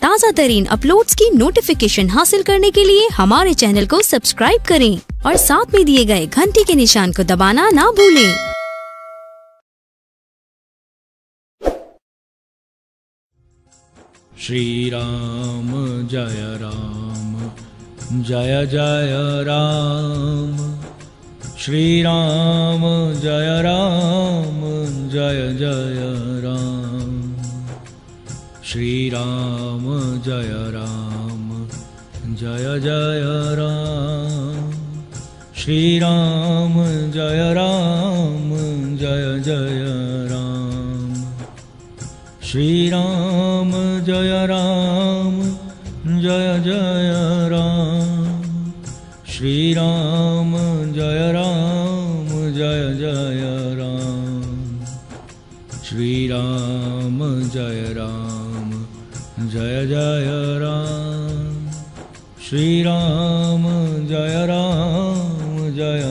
ताज़ा तरीन अपलोड्स की नोटिफिकेशन हासिल करने के लिए हमारे चैनल को सब्सक्राइब करें और साथ में दिए गए घंटी के निशान को दबाना ना भूलें। श्री राम जय जय राम, श्री राम जय जय राम, श्री राम जय जय राम, श्री राम जय जय राम, श्री राम जय जय राम, श्री राम जय जय राम, श्री राम जय जय राम, श्री राम जय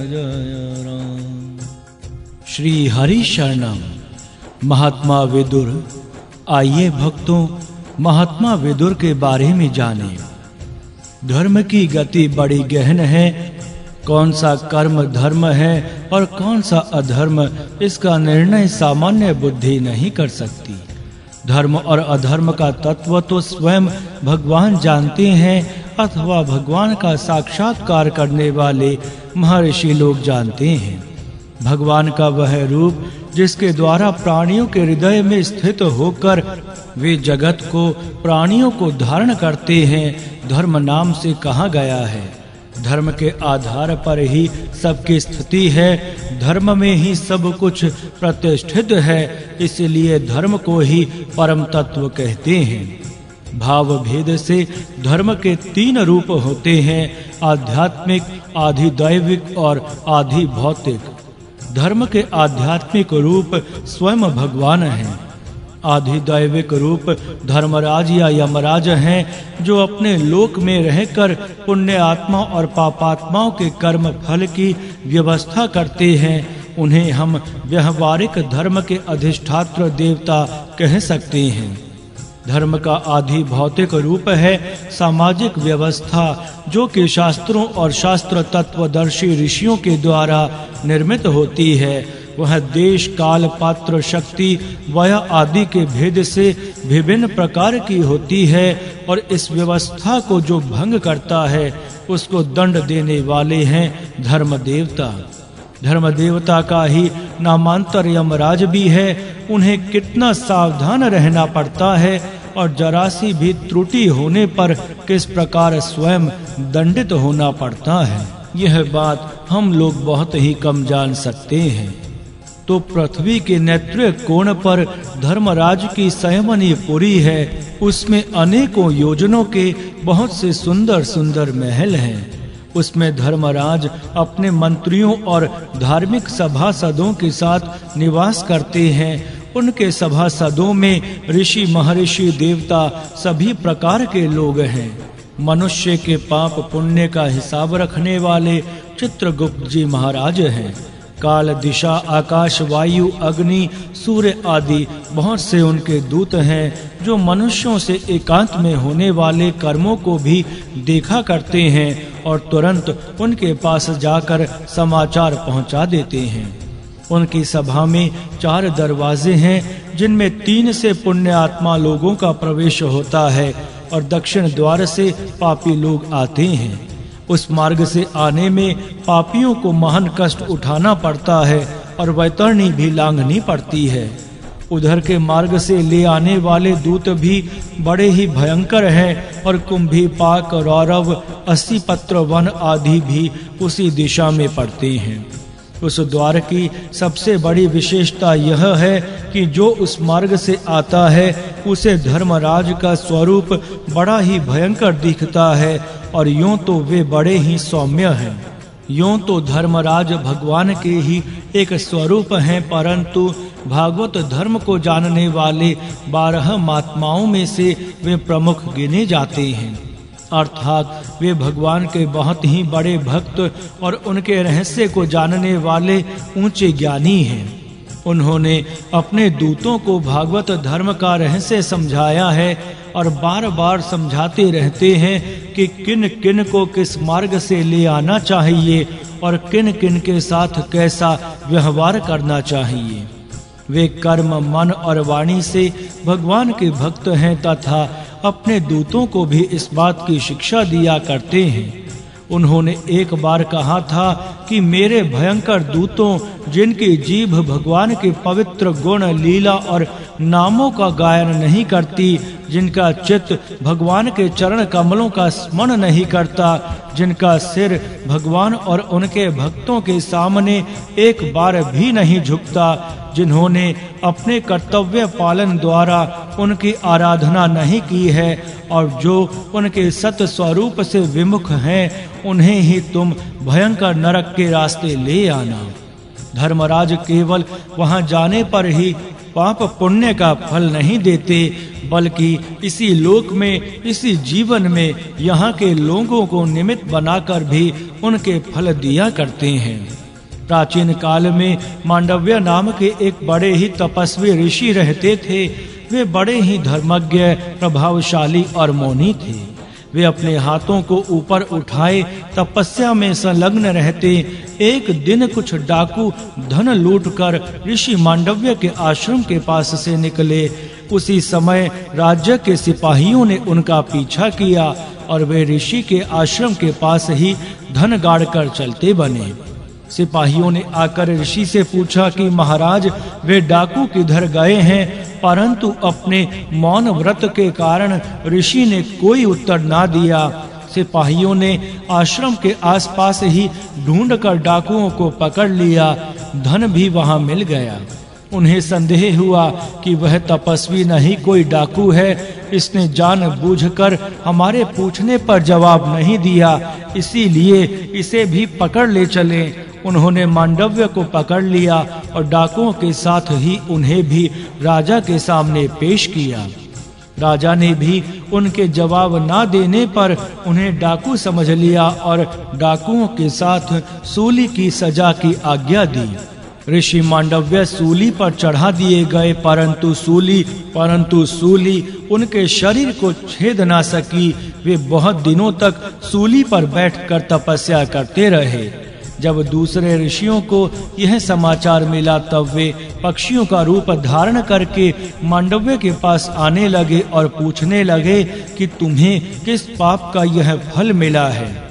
जय राम। श्री हरि शरणम। महात्मा विदुर। आइए भक्तों, महात्मा विदुर के बारे में जानें। धर्म की गति बड़ी गहन है। कौन सा कर्म धर्म है और कौन सा अधर्म, इसका निर्णय सामान्य बुद्धि नहीं कर सकती। धर्म और अधर्म का तत्व तो स्वयं भगवान जानते हैं अथवा भगवान का साक्षात्कार करने वाले महर्षि लोग जानते हैं। भगवान का वह रूप जिसके द्वारा प्राणियों के हृदय में स्थित होकर वे जगत को, प्राणियों को धारण करते हैं, धर्म नाम से कहा गया है। धर्म के आधार पर ही सबकी स्थिति है, धर्म में ही सब कुछ प्रतिष्ठित है, इसलिए धर्म को ही परम तत्व कहते हैं। भाव भेद से धर्म के 3 रूप होते हैं, आध्यात्मिक, आधिदैविक और आधिभौतिक। धर्म के आध्यात्मिक रूप स्वयं भगवान हैं। आधिदैविक रूप धर्मराज या यमराज हैं, जो अपने लोक में रहकर पुण्य आत्मा और पापात्माओं के कर्म फल की व्यवस्था करते हैं। उन्हें हम व्यवहारिक धर्म के अधिष्ठात्र देवता कह सकते हैं। धर्म का आधि भौतिक रूप है सामाजिक व्यवस्था, जो कि शास्त्रों और शास्त्र तत्वदर्शी ऋषियों के द्वारा निर्मित होती है। वह देश, काल, पात्र, शक्ति, वय आदि के भेद से विभिन्न प्रकार की होती है और इस व्यवस्था को जो भंग करता है उसको दंड देने वाले हैं धर्म देवता। धर्म देवता का ही नामांतर यमराज भी है। उन्हें कितना सावधान रहना पड़ता है और जरा सी भी त्रुटि होने पर किस प्रकार स्वयं दंडित होना पड़ता है, यह बात हम लोग बहुत ही कम जान सकते हैं। तो पृथ्वी के नेत्र कोण पर धर्मराज की संयमनी पुरी है। उसमें अनेकों योजनों के बहुत से सुंदर सुंदर महल हैं। उसमें धर्मराज अपने मंत्रियों और धार्मिक सभासदों के साथ निवास करते हैं। उनके सभासदों में ऋषि, महर्षि, देवता सभी प्रकार के लोग हैं। मनुष्य के पाप पुण्य का हिसाब रखने वाले चित्रगुप्त जी महाराज हैं। काल, दिशा, आकाश, वायु, अग्नि, सूर्य आदि बहुत से उनके दूत हैं, जो मनुष्यों से एकांत में होने वाले कर्मों को भी देखा करते हैं और तुरंत उनके पास जाकर समाचार पहुंचा देते हैं। उनकी सभा में 4 दरवाजे हैं, जिनमें 3 से पुण्य आत्मा लोगों का प्रवेश होता है और दक्षिण द्वार से पापी लोग आते हैं। उस मार्ग से आने में पापियों को महान कष्ट उठाना पड़ता है और वैतरणी भी लांघनी पड़ती है। उधर के मार्ग से ले आने वाले दूत भी बड़े ही भयंकर हैं और कुंभी, पाक, रौरव, 80 पत्र वन आदि भी उसी दिशा में पड़ते हैं। उस द्वार की सबसे बड़ी विशेषता यह है कि जो उस मार्ग से आता है उसे धर्मराज का स्वरूप बड़ा ही भयंकर दिखता है और यूं तो वे बड़े ही सौम्य हैं। यूं तो धर्मराज भगवान के ही एक स्वरूप हैं, परंतु भागवत धर्म को जानने वाले 12 महात्माओं में से वे प्रमुख गिने जाते हैं। अर्थात वे भगवान के बहुत ही बड़े भक्त और उनके रहस्य को जानने वाले ऊंचे ज्ञानी हैं। उन्होंने अपने दूतों को भागवत धर्म का रहस्य समझाया है और बार-बार समझाते रहते हैं कि किन-किन को किस मार्ग से ले आना चाहिए और किन-किन के साथ कैसा व्यवहार करना चाहिए। वे कर्म, मन और वाणी से भगवान के भक्त हैं तथा अपने दूतों को भी इस बात की शिक्षा दिया करते हैं। उन्होंने एक बार कहा था कि मेरे भयंकर दूतों, जिनकी जीभ भगवान के पवित्र गुण, लीला और नामों का गायन नहीं करती, जिनका चित्त भगवान के चरण कमलों का स्मरण नहीं करता, जिनका सिर भगवान और उनके भक्तों के सामने एक बार भी नहीं झुकता, जिन्होंने अपने कर्तव्य पालन द्वारा उनकी आराधना नहीं की है और जो उनके सत स्वरूप से विमुख हैं, उन्हें ही तुम भयंकर नरक के रास्ते ले आना। धर्मराज केवल वहां जाने पर ही पाप पुण्य का फल नहीं देते, बल्कि इसी लोक में, इसी जीवन में यहाँ के लोगों को निमित्त बनाकर भी उनके फल दिया करते हैं। प्राचीन काल में मांडव्य नाम के एक बड़े ही तपस्वी ऋषि रहते थे। वे बड़े ही धर्मज्ञ, प्रभावशाली और मौनी थे। वे अपने हाथों को ऊपर उठाए तपस्या में संलग्न रहते। एक दिन कुछ डाकू धन लूटकर ऋषि मांडव्य के आश्रम के पास से निकले। उसी समय राज्य के सिपाहियों ने उनका पीछा किया और वे ऋषि के आश्रम के पास ही धन गाड़कर चलते बने। सिपाहियों ने आकर ऋषि से पूछा कि महाराज, वे डाकू किधर गए हैं? परंतु अपने मौन व्रत के कारण ऋषि ने कोई उत्तर ना दिया। सिपाहियों ने आश्रम के आसपास ही ढूंढकर डाकुओं को पकड़ लिया। धन भी वहां मिल गया। उन्हें संदेह हुआ कि वह तपस्वी नहीं कोई डाकू है। इसने जानबूझकर हमारे पूछने पर जवाब नहीं दिया, इसीलिए इसे भी पकड़ ले चले। उन्होंने मांडव्य को पकड़ लिया और डाकुओं के साथ ही उन्हें भी राजा के सामने पेश किया। राजा ने भी उनके जवाब ना देने पर उन्हें डाकू समझ लिया और डाकुओं के साथ सूली की सजा की आज्ञा दी। ऋषि मांडव्य सूली पर चढ़ा दिए गए, परंतु सूली उनके शरीर को छेद ना सकी। वे बहुत दिनों तक सूली पर बैठकर तपस्या करते रहे। जब दूसरे ऋषियों को यह समाचार मिला, तब वे पक्षियों का रूप धारण करके मांडव्य के पास आने लगे और पूछने लगे कि तुम्हें किस पाप का यह फल मिला है।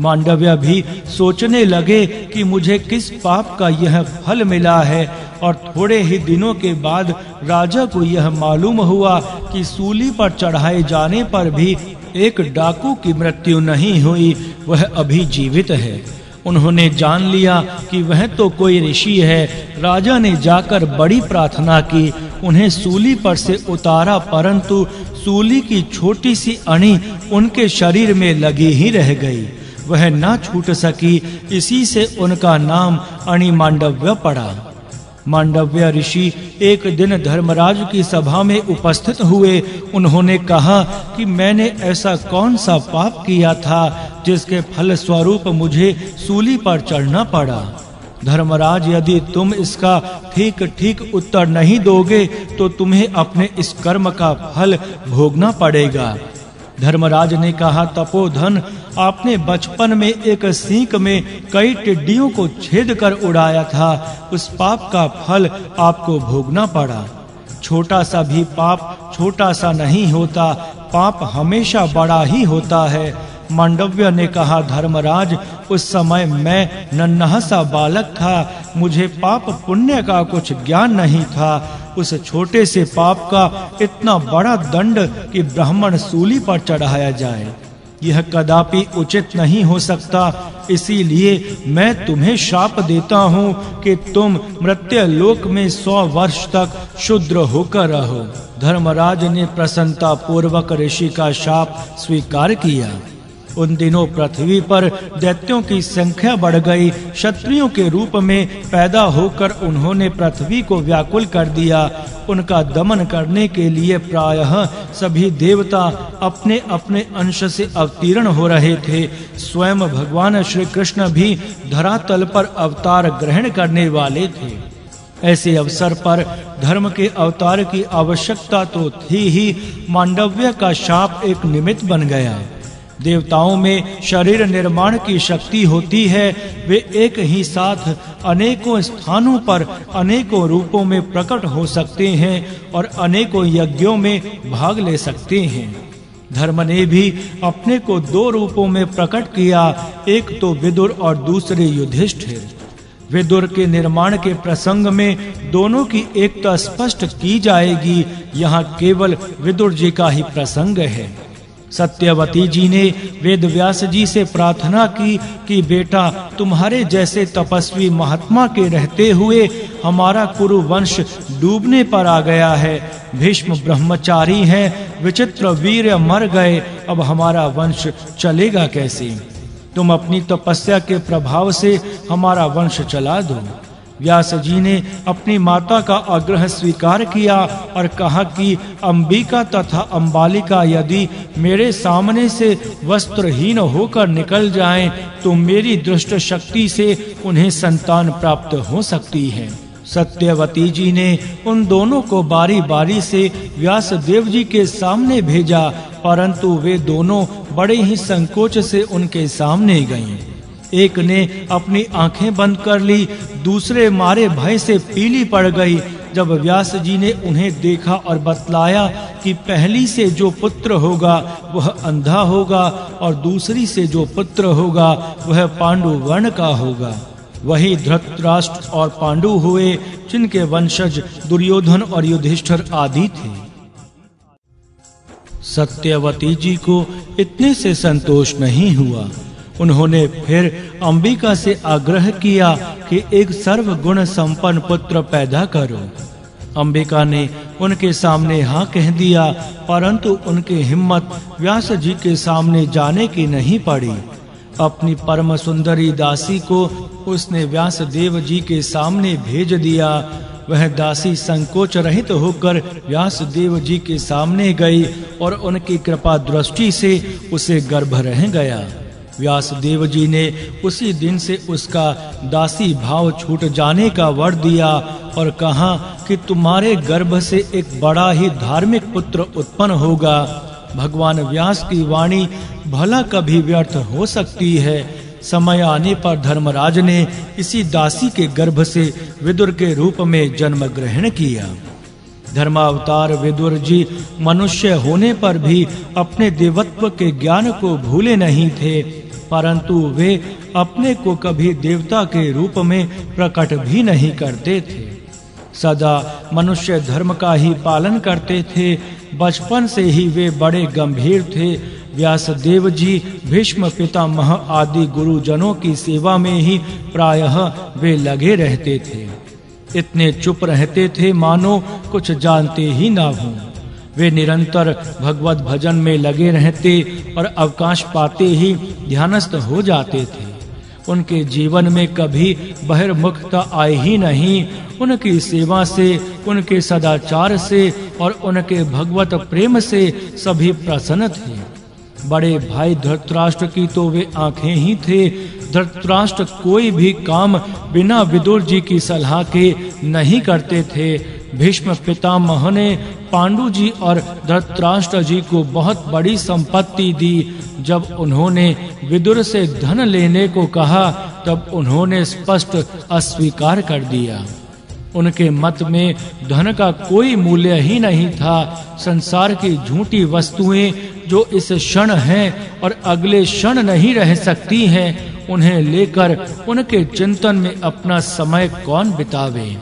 मांडव्य भी सोचने लगे कि मुझे किस पाप का यह फल मिला है। और थोड़े ही दिनों के बाद राजा को यह मालूम हुआ कि सूली पर चढ़ाए जाने पर भी एक डाकू की मृत्यु नहीं हुई, वह अभी जीवित है। उन्होंने जान लिया कि वह तो कोई ऋषि है। राजा ने जाकर बड़ी प्रार्थना की, उन्हें सूली पर से उतारा, परंतु सूली की छोटी सी अणी उनके शरीर में लगी ही रह गई। वह ना छूट सकी। इसी से उनका नाम अणि मांडव्य पड़ा। मांडव्य ऋषि एक दिन धर्मराज की सभा में उपस्थित हुए। उन्होंने कहा कि मैंने ऐसा कौन सा पाप किया था जिसके फल स्वरूप मुझे सूली पर चढ़ना पड़ा। धर्मराज, यदि तुम इसका ठीक ठीक उत्तर नहीं दोगे तो तुम्हें अपने इस कर्म का फल भोगना पड़ेगा। धर्मराज ने कहा, तपोधन, आपने बचपन में एक सींग में कई टिड्डियों को छेद कर उड़ाया था। उस पाप का फल आपको भोगना पड़ा। छोटा सा भी पाप छोटा सा नहीं होता, पाप हमेशा बड़ा ही होता है। मांडव्य ने कहा, धर्मराज, उस समय मैं नन्हा सा बालक था। मुझे पाप पुण्य का कुछ ज्ञान नहीं था। उस छोटे से पाप का इतना बड़ा दंड कि ब्राह्मण सूली पर चढ़ाया जाए, यह कदापि उचित नहीं हो सकता। इसीलिए मैं तुम्हें श्राप देता हूँ कि तुम मर्त्य लोक में 100 वर्ष तक शूद्र होकर रहो। धर्मराज ने प्रसन्नता पूर्वक ऋषि का श्राप स्वीकार किया। उन दिनों पृथ्वी पर दैत्यों की संख्या बढ़ गई। क्षत्रियों के रूप में पैदा होकर उन्होंने पृथ्वी को व्याकुल कर दिया। उनका दमन करने के लिए प्रायः सभी देवता अपने अपने अंश से अवतीर्ण हो रहे थे। स्वयं भगवान श्री कृष्ण भी धरातल पर अवतार ग्रहण करने वाले थे। ऐसे अवसर पर धर्म के अवतार की आवश्यकता तो थी ही, मांडव्य का शाप एक निमित्त बन गया। देवताओं में शरीर निर्माण की शक्ति होती है, वे एक ही साथ अनेकों स्थानों पर अनेकों रूपों में प्रकट हो सकते हैं और अनेकों यज्ञों में भाग ले सकते हैं। धर्म ने भी अपने को दो रूपों में प्रकट किया, एक तो विदुर और दूसरे युधिष्ठिर। विदुर के निर्माण के प्रसंग में दोनों की एकता स्पष्ट की जाएगी, यहाँ केवल विदुर जी का ही प्रसंग है। सत्यवती जी ने वेद व्यास जी से प्रार्थना की कि बेटा, तुम्हारे जैसे तपस्वी महात्मा के रहते हुए हमारा कुरु वंश डूबने पर आ गया है। भीष्म ब्रह्मचारी हैं, विचित्र वीर मर गए, अब हमारा वंश चलेगा कैसे? तुम अपनी तपस्या के प्रभाव से हमारा वंश चला दो। व्यास जी ने अपनी माता का आग्रह स्वीकार किया और कहा कि अंबिका तथा अंबालिका यदि मेरे सामने से वस्त्रहीन होकर निकल जाएं, तो मेरी दृष्ट शक्ति से उन्हें संतान प्राप्त हो सकती है। सत्यवती जी ने उन दोनों को बारी बारी से व्यास देव जी के सामने भेजा, परंतु वे दोनों बड़े ही संकोच से उनके सामने गईं। एक ने अपनी आंखें बंद कर ली, दूसरे मारे भय से पीली पड़ गई। जब व्यास जी ने उन्हें देखा और बतलाया कि पहली से जो पुत्र होगा वह अंधा होगा और दूसरी से जो पुत्र होगा वह पांडु वर्ण का होगा। वही धृतराष्ट्र और पांडु हुए, जिनके वंशज दुर्योधन और युधिष्ठिर आदि थे। सत्यवती जी को इतने से संतोष नहीं हुआ। उन्होंने फिर अंबिका से आग्रह किया कि एक सर्वगुण संपन्न पुत्र पैदा करो। अंबिका ने उनके सामने हाँ कह दिया, परंतु उनकी हिम्मत व्यास जी के सामने जाने की नहीं पड़ी। अपनी परम सुंदरी दासी को उसने व्यास देव जी के सामने भेज दिया। वह दासी संकोच रहित होकर व्यास देव जी के सामने गई और उनकी कृपा दृष्टि से उसे गर्भ रह गया। व्यास देव जी ने उसी दिन से उसका दासी भाव छूट जाने का वर दिया और कहा कि तुम्हारे गर्भ से एक बड़ा ही धार्मिक पुत्र उत्पन्न होगा। भगवान व्यास की वाणी भला कभी व्यर्थ हो सकती है। समय आने पर धर्मराज ने इसी दासी के गर्भ से विदुर के रूप में जन्म ग्रहण किया। धर्मावतार विदुर जी मनुष्य होने पर भी अपने देवत्व के ज्ञान को भूले नहीं थे, परंतु वे अपने को कभी देवता के रूप में प्रकट भी नहीं करते थे। सदा मनुष्य धर्म का ही पालन करते थे। बचपन से ही वे बड़े गंभीर थे। व्यास देव जी भीष्म पितामह आदि गुरुजनों की सेवा में ही प्रायः वे लगे रहते थे। इतने चुप रहते थे मानो कुछ जानते ही ना हों। वे निरंतर भगवत भजन में लगे रहते और अवकाश पाते ही ध्यानस्थ हो जाते थे। उनके जीवन में कभी बहिर्मुखता आई ही नहीं। उनकी सेवा से, उनके सदाचार से और उनके भगवत प्रेम से सभी प्रसन्न थे। बड़े भाई धृतराष्ट्र की तो वे आंखें ही थे। धृतराष्ट्र कोई भी काम बिना विदुर जी की सलाह के नहीं करते थे। भीष्म पितामह ने पांडु जी और धृतराष्ट्र जी को बहुत बड़ी संपत्ति दी। जब उन्होंने विदुर से धन लेने को कहा, तब उन्होंने स्पष्ट अस्वीकार कर दिया। उनके मत में धन का कोई मूल्य ही नहीं था। संसार की झूठी वस्तुएं जो इस क्षण हैं और अगले क्षण नहीं रह सकती हैं, उन्हें लेकर उनके चिंतन में अपना समय कौन बितावे।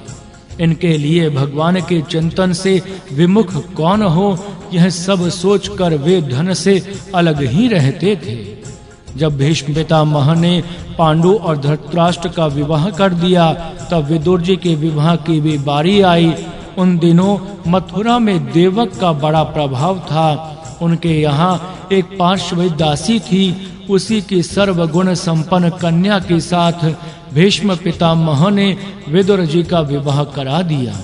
इनके लिए भगवान के चिंतन से विमुख कौन हो, यह सब सोचकर वे धन से अलग ही रहते थे। जब भीष्म पितामह ने पांडु और धृतराष्ट्र का विवाह कर दिया, तब विदुर जी के विवाह की भी बारी आई। उन दिनों मथुरा में देवक का बड़ा प्रभाव था। उनके यहाँ एक पार्श्व दासी थी। उसी की सर्वगुण संपन्न कन्या के साथ भीष्म पितामह ने विदुर जी का विवाह करा दिया।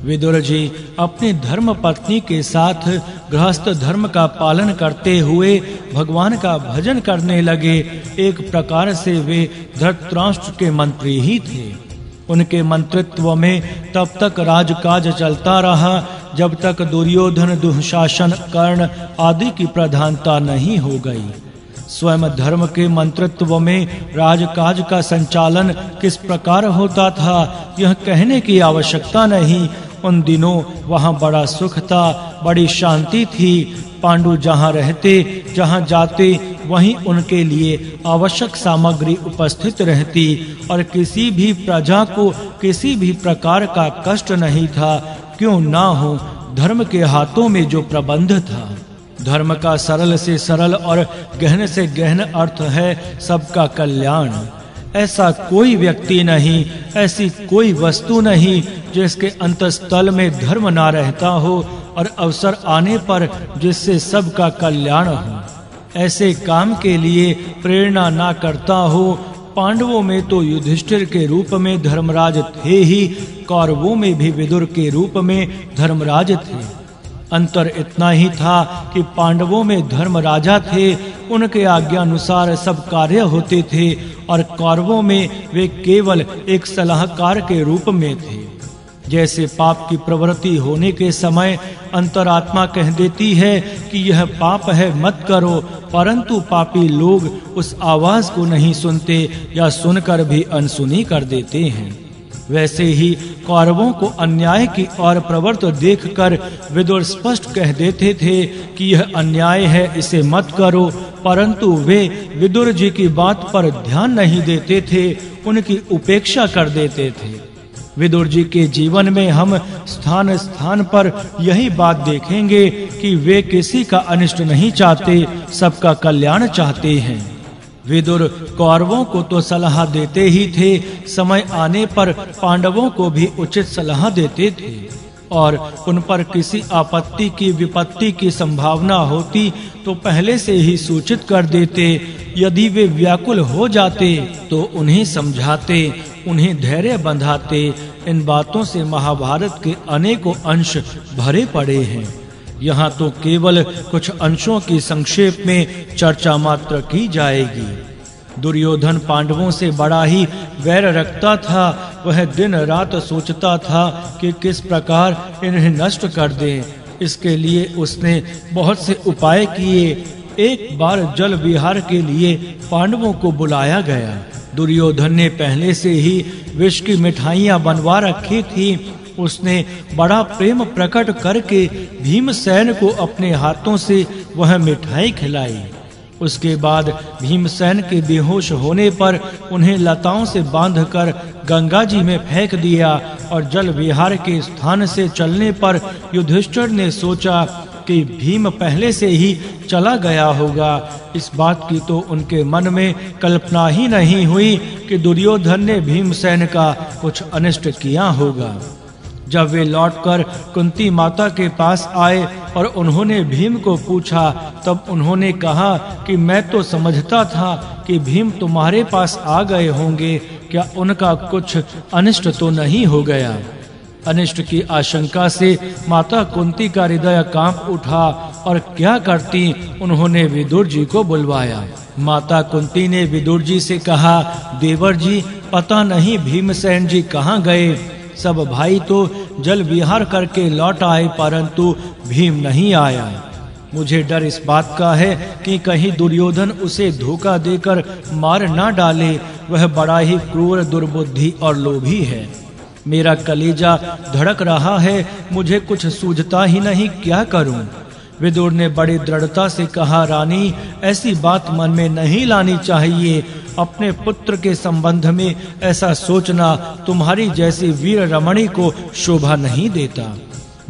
विदुर जी अपनी धर्म पत्नी के साथ गृहस्थ धर्म का पालन करते हुए भगवान का भजन करने लगे। एक प्रकार से वे धृतराष्ट्र के मंत्री ही थे। उनके मंत्रित्व में तब तक राजकाज चलता रहा जब तक दुर्योधन, दुःशासन, कर्ण आदि की प्रधानता नहीं हो गई। स्वयं धर्म के मंत्रित्व में राजकाज का संचालन किस प्रकार होता था यह कहने की आवश्यकता नहीं। उन दिनों वहां बड़ा सुख था, बड़ी शांति थी। पांडु जहां रहते, जहां जाते, वहीं उनके लिए आवश्यक सामग्री उपस्थित रहती और किसी भी प्रजा को किसी भी प्रकार का कष्ट नहीं था। क्यों ना हो, धर्म के हाथों में जो प्रबंध था। धर्म का सरल से सरल और गहन से गहन अर्थ है सबका कल्याण। ऐसा कोई व्यक्ति नहीं, ऐसी कोई वस्तु नहीं जिसके अंतःस्थल में धर्म ना रहता हो और अवसर आने पर जिससे सबका कल्याण हो। ऐसे काम के लिए प्रेरणा ना करता हो। पांडवों में तो युधिष्ठिर के रूप में धर्मराज थे ही, कौरवों में भी विदुर के रूप में धर्मराज थे। अंतर इतना ही था कि पांडवों में धर्मराजा थे, उनके आज्ञा अनुसार सब कार्य होते थे, और कौरवों में वे केवल एक सलाहकार के रूप में थे। जैसे पाप की प्रवृत्ति होने के समय अंतरात्मा कह देती है कि यह पाप है, मत करो, परंतु पापी लोग उस आवाज को नहीं सुनते या सुनकर भी अनसुनी कर देते हैं। वैसे ही कौरवों को अन्याय की ओर प्रवृत्त देखकर विदुर स्पष्ट कह देते थे कि यह अन्याय है, इसे मत करो, परंतु वे विदुर जी की बात पर ध्यान नहीं देते थे, उनकी उपेक्षा कर देते थे। विदुर जी के जीवन में हम स्थान स्थान पर यही बात देखेंगे कि वे किसी का अनिष्ट नहीं चाहते, सबका कल्याण चाहते हैं। विदुर कौरवों को तो सलाह देते ही थे, समय आने पर पांडवों को भी उचित सलाह देते थे, और उन पर किसी आपत्ति की विपत्ति की संभावना होती तो पहले से ही सूचित कर देते। यदि वे व्याकुल हो जाते तो उन्हें समझाते, उन्हें धैर्य बंधाते। इन बातों से महाभारत के अनेकों अंश भरे पड़े हैं। यहाँ तो केवल कुछ अंशों की संक्षेप में चर्चा मात्र की जाएगी। दुर्योधन पांडवों से बड़ा ही वैर रखता था। वह दिन रात सोचता था कि किस प्रकार इन्हें नष्ट कर दे। इसके लिए उसने बहुत से उपाय किए। एक बार जल विहार के लिए पांडवों को बुलाया गया। दुर्योधन ने पहले से ही विष की मिठाइयां बनवा रखी थी। उसने बड़ा प्रेम प्रकट करके भीमसेन को अपने हाथों से वह मिठाई खिलाई। उसके बाद भीमसेन के बेहोश होने पर उन्हें लताओं से बांधकर गंगा जी में फेंक दिया, और जल विहार के स्थान से चलने पर युधिष्ठिर ने सोचा कि भीम पहले से ही चला गया होगा। इस बात की तो उनके मन में कल्पना ही नहीं हुई कि दुर्योधन ने भीमसेन का कुछ अनिष्ट किया होगा। जब वे लौटकर कुंती माता के पास आए और उन्होंने भीम को पूछा, तब उन्होंने कहा कि मैं तो समझता था कि भीम तुम्हारे पास आ गए होंगे, क्या उनका कुछ अनिष्ट तो नहीं हो गया? अनिष्ट की आशंका से माता कुंती का हृदय कांप उठा, और क्या करती, उन्होंने विदुर जी को बुलवाया। माता कुंती ने विदुर जी से कहा, देवर जी, पता नहीं भीमसेन जी कहाँ गए। सब भाई तो जल विहार करके लौट आए, परंतु भीम नहीं आया। मुझे डर इस बात का है कि कहीं दुर्योधन उसे धोखा देकर मार ना डाले। वह बड़ा ही क्रूर, दुर्बुद्धि और लोभी है। मेरा कलेजा धड़क रहा है, मुझे कुछ सूझता ही नहीं, क्या करूं? विदुर ने बड़ी दृढ़ता से कहा, रानी, ऐसी बात मन में नहीं लानी चाहिए। अपने पुत्र के संबंध में ऐसा सोचना तुम्हारी जैसी वीर रमणी को शोभा नहीं देता।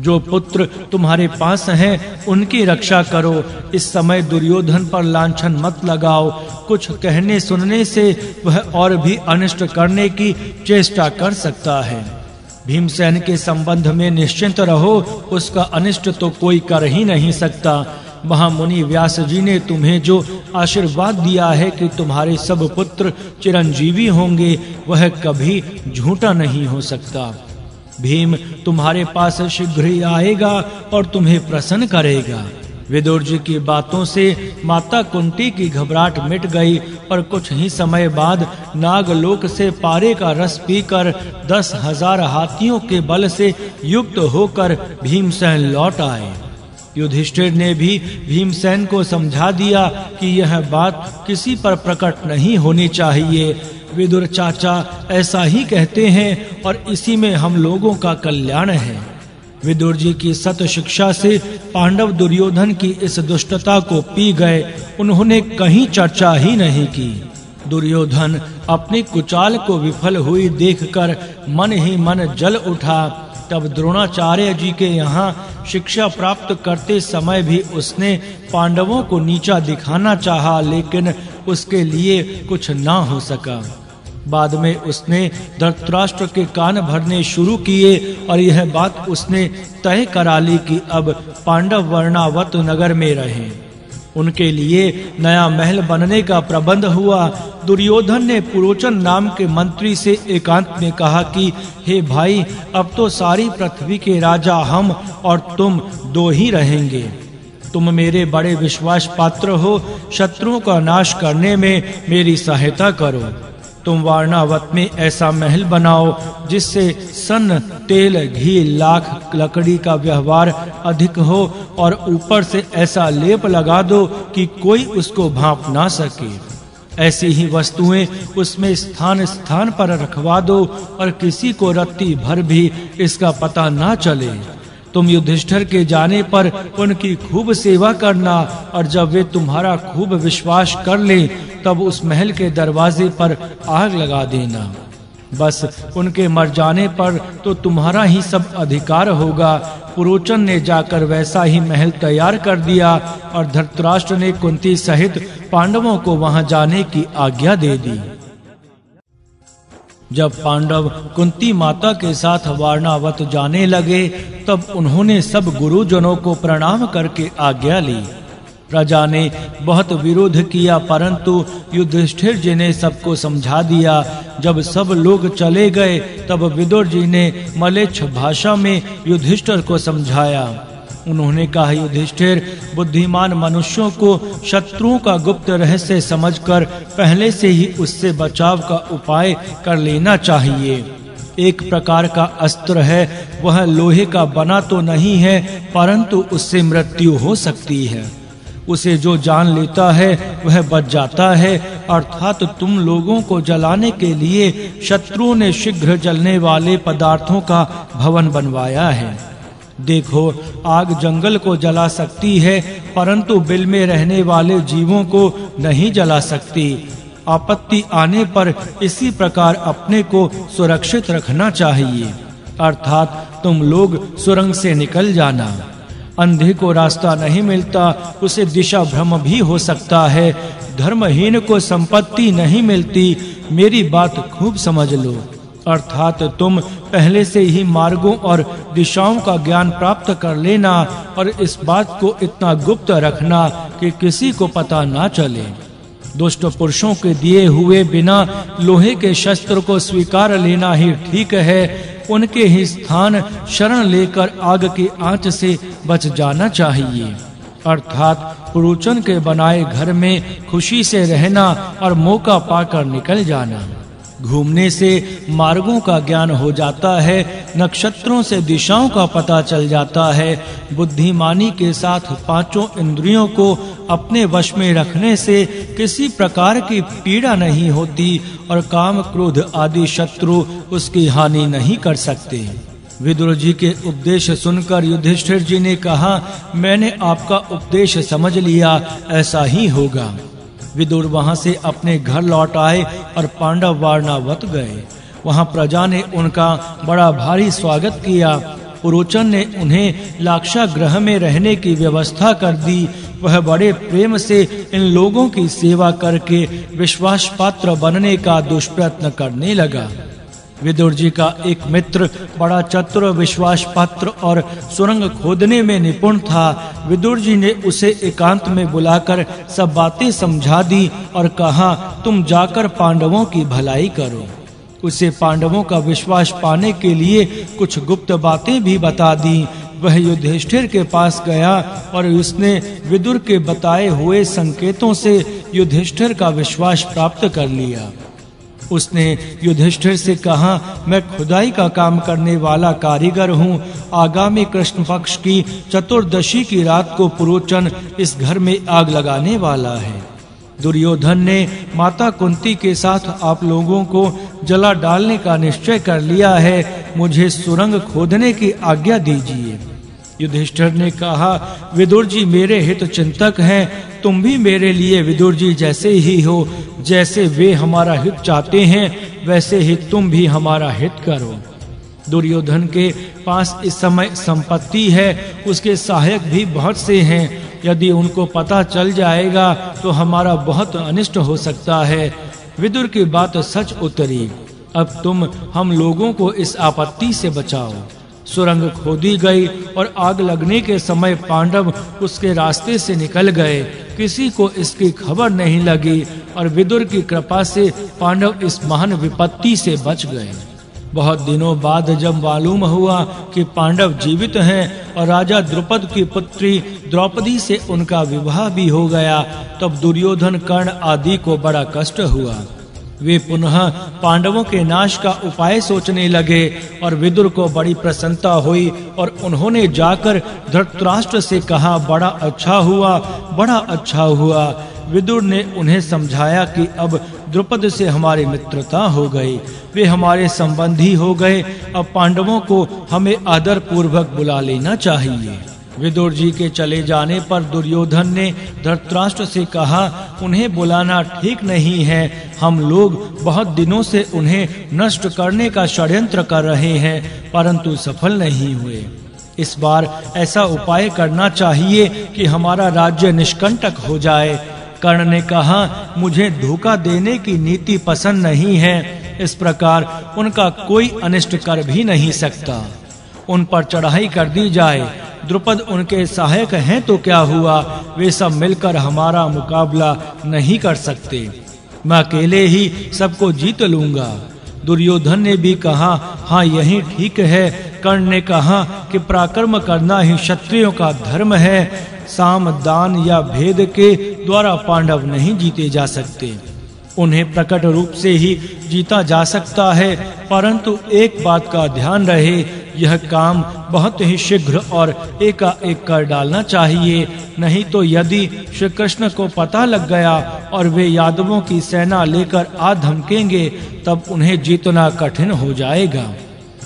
जो पुत्र तुम्हारे पास हैं, उनकी रक्षा करो। इस समय दुर्योधन पर लांछन मत लगाओ। कुछ कहने सुनने से वह और भी अनिष्ट करने की चेष्टा कर सकता है। भीमसेन के संबंध में निश्चिंत रहो, उसका अनिष्ट तो कोई कर ही नहीं सकता। महामुनि व्यास जी ने तुम्हें जो आशीर्वाद दिया है कि तुम्हारे सब पुत्र चिरंजीवी होंगे, वह कभी झूठा नहीं हो सकता। भीम तुम्हारे पास शीघ्र ही आएगा और तुम्हें प्रसन्न करेगा। विदुर जी की बातों से माता कुंती की घबराहट मिट गई और कुछ ही समय बाद नागलोक से पारे का रस पीकर 10,000 हाथियों के बल से युक्त होकर भीमसेन लौट आए। युधिष्ठिर ने भी भीमसेन को समझा दिया कि यह बात किसी पर प्रकट नहीं होनी चाहिए। विदुर चाचा ऐसा ही कहते हैं और इसी में हम लोगों का कल्याण है। विदुर जी की सत शिक्षा से पांडव दुर्योधन की इस दुष्टता को पी गए। उन्होंने कहीं चर्चा ही नहीं की। दुर्योधन अपनी कुचाल को विफल हुई देखकर मन ही मन जल उठा। तब द्रोणाचार्य जी के यहाँ शिक्षा प्राप्त करते समय भी उसने पांडवों को नीचा दिखाना चाहा, लेकिन उसके लिए कुछ ना हो सका। बाद में उसने धृतराष्ट्र के कान भरने शुरू किए और यह बात उसने तय करा ली कि अब पांडव वर्णावत नगर में रहें। उनके लिए नया महल बनने का प्रबंध हुआ। दुर्योधन ने पुरोचन नाम के मंत्री से एकांत में कहा कि हे भाई, अब तो सारी पृथ्वी के राजा हम और तुम दो ही रहेंगे। तुम मेरे बड़े विश्वास पात्र हो, शत्रुओं का नाश करने में मेरी सहायता करो। तुम वारणावत में ऐसा महल बनाओ जिससे सन, तेल, घी, लाख लकड़ी का व्यवहार अधिक हो और ऊपर से ऐसा लेप लगा दो कि कोई उसको भांप ना सके। ऐसी ही वस्तुएं उसमें स्थान स्थान पर रखवा दो और किसी को रत्ती भर भी इसका पता ना चले। तुम युधिष्ठिर के जाने पर उनकी खूब सेवा करना और जब वे तुम्हारा खूब विश्वास कर लें तब उस महल के दरवाजे पर आग लगा देना। बस उनके मर जाने पर तो तुम्हारा ही सब अधिकार होगा। पुरोचन ने जाकर वैसा ही महल तैयार कर दिया और धृतराष्ट्र ने कुंती सहित पांडवों को वहां जाने की आज्ञा दे दी। जब पांडव कुंती माता के साथ वारणावत जाने लगे तब उन्होंने सब गुरुजनों को प्रणाम करके आज्ञा ली। प्रजा ने बहुत विरोध किया, परंतु युधिष्ठिर जी ने सबको समझा दिया। जब सब लोग चले गए तब विदुर जी ने मलेच्छ भाषा में युधिष्ठिर को समझाया। उन्होंने कहा, युधिष्ठिर, बुद्धिमान मनुष्यों को शत्रुओं का गुप्त रहस्य समझकर पहले से ही उससे बचाव का उपाय कर लेना चाहिए। एक प्रकार का अस्त्र है, वह लोहे का बना तो नहीं है, परंतु उससे मृत्यु हो सकती है। उसे जो जान लेता है वह बच जाता है। अर्थात तुम लोगों को जलाने के लिए शत्रुओं ने शीघ्र जलने वाले पदार्थों का भवन बनवाया है। देखो, आग जंगल को जला सकती है, परंतु बिल में रहने वाले जीवों को नहीं जला सकती। आपत्ति आने पर इसी प्रकार अपने को सुरक्षित रखना चाहिए। अर्थात तुम लोग सुरंग से निकल जाना। अंधे को रास्ता नहीं मिलता, उसे दिशा भ्रम भी हो सकता है। धर्महीन को संपत्ति नहीं मिलती। मेरी बात खूब समझ लो। अर्थात तुम पहले से ही मार्गों और दिशाओं का ज्ञान प्राप्त कर लेना और इस बात को इतना गुप्त रखना कि किसी को पता ना चले। दुष्ट पुरुषों के दिए हुए बिना लोहे के शस्त्र को स्वीकार लेना ही ठीक है। उनके ही स्थान शरण लेकर आग की आंच से बच जाना चाहिए। अर्थात पुरोचन के बनाए घर में खुशी से रहना और मौका पाकर निकल जाना। घूमने से मार्गों का ज्ञान हो जाता है, नक्षत्रों से दिशाओं का पता चल जाता है। बुद्धिमानी के साथ पांचों इंद्रियों को अपने वश में रखने से किसी प्रकार की पीड़ा नहीं होती और काम, क्रोध आदि शत्रु उसकी हानि नहीं कर सकते। विदुर जी के उपदेश सुनकर युधिष्ठिर जी ने कहा, मैंने आपका उपदेश समझ लिया, ऐसा ही होगा। विदुर वहां से अपने घर लौट आए और पांडव वारणावत गए। वहां प्रजा ने उनका बड़ा भारी स्वागत किया। पुरोचन ने उन्हें लाक्षागृह में रहने की व्यवस्था कर दी। वह बड़े प्रेम से इन लोगों की सेवा करके विश्वास पात्र बनने का दुष्प्रयत्न करने लगा। विदुर जी का एक मित्र बड़ा चतुर, विश्वास पात्र और सुरंग खोदने में निपुण था। विदुर जी ने उसे एकांत में बुलाकर सब बातें समझा दी और कहा, तुम जाकर पांडवों की भलाई करो। उसे पांडवों का विश्वास पाने के लिए कुछ गुप्त बातें भी बता दी। वह युधिष्ठिर के पास गया और उसने विदुर के बताए हुए संकेतों से युधिष्ठिर का विश्वास प्राप्त कर लिया। उसने युधिष्ठिर से कहा, मैं खुदाई का काम करने वाला कारीगर हूँ। आगामी कृष्ण पक्ष की चतुर्दशी की रात को पुरोचन इस घर में आग लगाने वाला है। दुर्योधन ने माता कुंती के साथ आप लोगों को जला डालने का निश्चय कर लिया है। मुझे सुरंग खोदने की आज्ञा दीजिए। युधिष्ठिर ने कहा, विदुर जी मेरे हित चिंतक हैं। तुम भी मेरे लिए विदुर जी जैसे ही हो। जैसे वे हमारा हित चाहते हैं वैसे ही तुम भी हमारा हित करो। दुर्योधन के पास इस समय संपत्ति है, उसके सहायक भी बहुत से हैं। यदि उनको पता चल जाएगा तो हमारा बहुत अनिष्ट हो सकता है। विदुर की बात सच उतरी। अब तुम हम लोगों को इस आपत्ति से बचाओ। सुरंग खोदी गई और आग लगने के समय पांडव उसके रास्ते से निकल गए। किसी को इसकी खबर नहीं लगी और विदुर की कृपा से पांडव इस महान विपत्ति से बच गए। बहुत दिनों बाद जब मालूम हुआ कि पांडव जीवित हैं और राजा द्रुपद की पुत्री द्रौपदी से उनका विवाह भी हो गया, तब दुर्योधन, कर्ण आदि को बड़ा कष्ट हुआ। वे पुनः पांडवों के नाश का उपाय सोचने लगे और विदुर को बड़ी प्रसन्नता हुई और उन्होंने जाकर धृतराष्ट्र से कहा, बड़ा अच्छा हुआ, बड़ा अच्छा हुआ। विदुर ने उन्हें समझाया कि अब द्रुपद से हमारी मित्रता हो गई, वे हमारे संबंधी हो गए। अब पांडवों को हमें आदर पूर्वक बुला लेना चाहिए। विदुर जी के चले जाने पर दुर्योधन ने धृतराष्ट्र से कहा, उन्हें बुलाना ठीक नहीं है। हम लोग बहुत दिनों से उन्हें नष्ट करने का षड्यंत्र कर रहे हैं, परंतु सफल नहीं हुए। इस बार ऐसा उपाय करना चाहिए कि हमारा राज्य निष्कंटक हो जाए। कर्ण ने कहा, मुझे धोखा देने की नीति पसंद नहीं है। इस प्रकार उनका कोई अनिष्ट कर भी नहीं सकता। उन पर चढ़ाई कर दी जाए। द्रुपद उनके सहायक हैं तो क्या हुआ, वे सब मिलकर हमारा मुकाबला नहीं कर सकते। मैं अकेले ही सबको जीत लूंगा। दुर्योधन ने भी कहा, हाँ यही ठीक है। कर्ण ने कहा कि पराक्रम करना ही क्षत्रियों का धर्म है। साम, दान या भेद के द्वारा पांडव नहीं जीते जा सकते। उन्हें प्रकट रूप से ही जीता जा सकता है, परंतु एक बात का ध्यान रहे, यह काम बहुत ही शीघ्र और एकाएक कर डालना चाहिए। नहीं तो यदि श्री कृष्ण को पता लग गया और वे यादवों की सेना लेकर आ धमकेंगे, तब उन्हें जीतना कठिन हो जाएगा।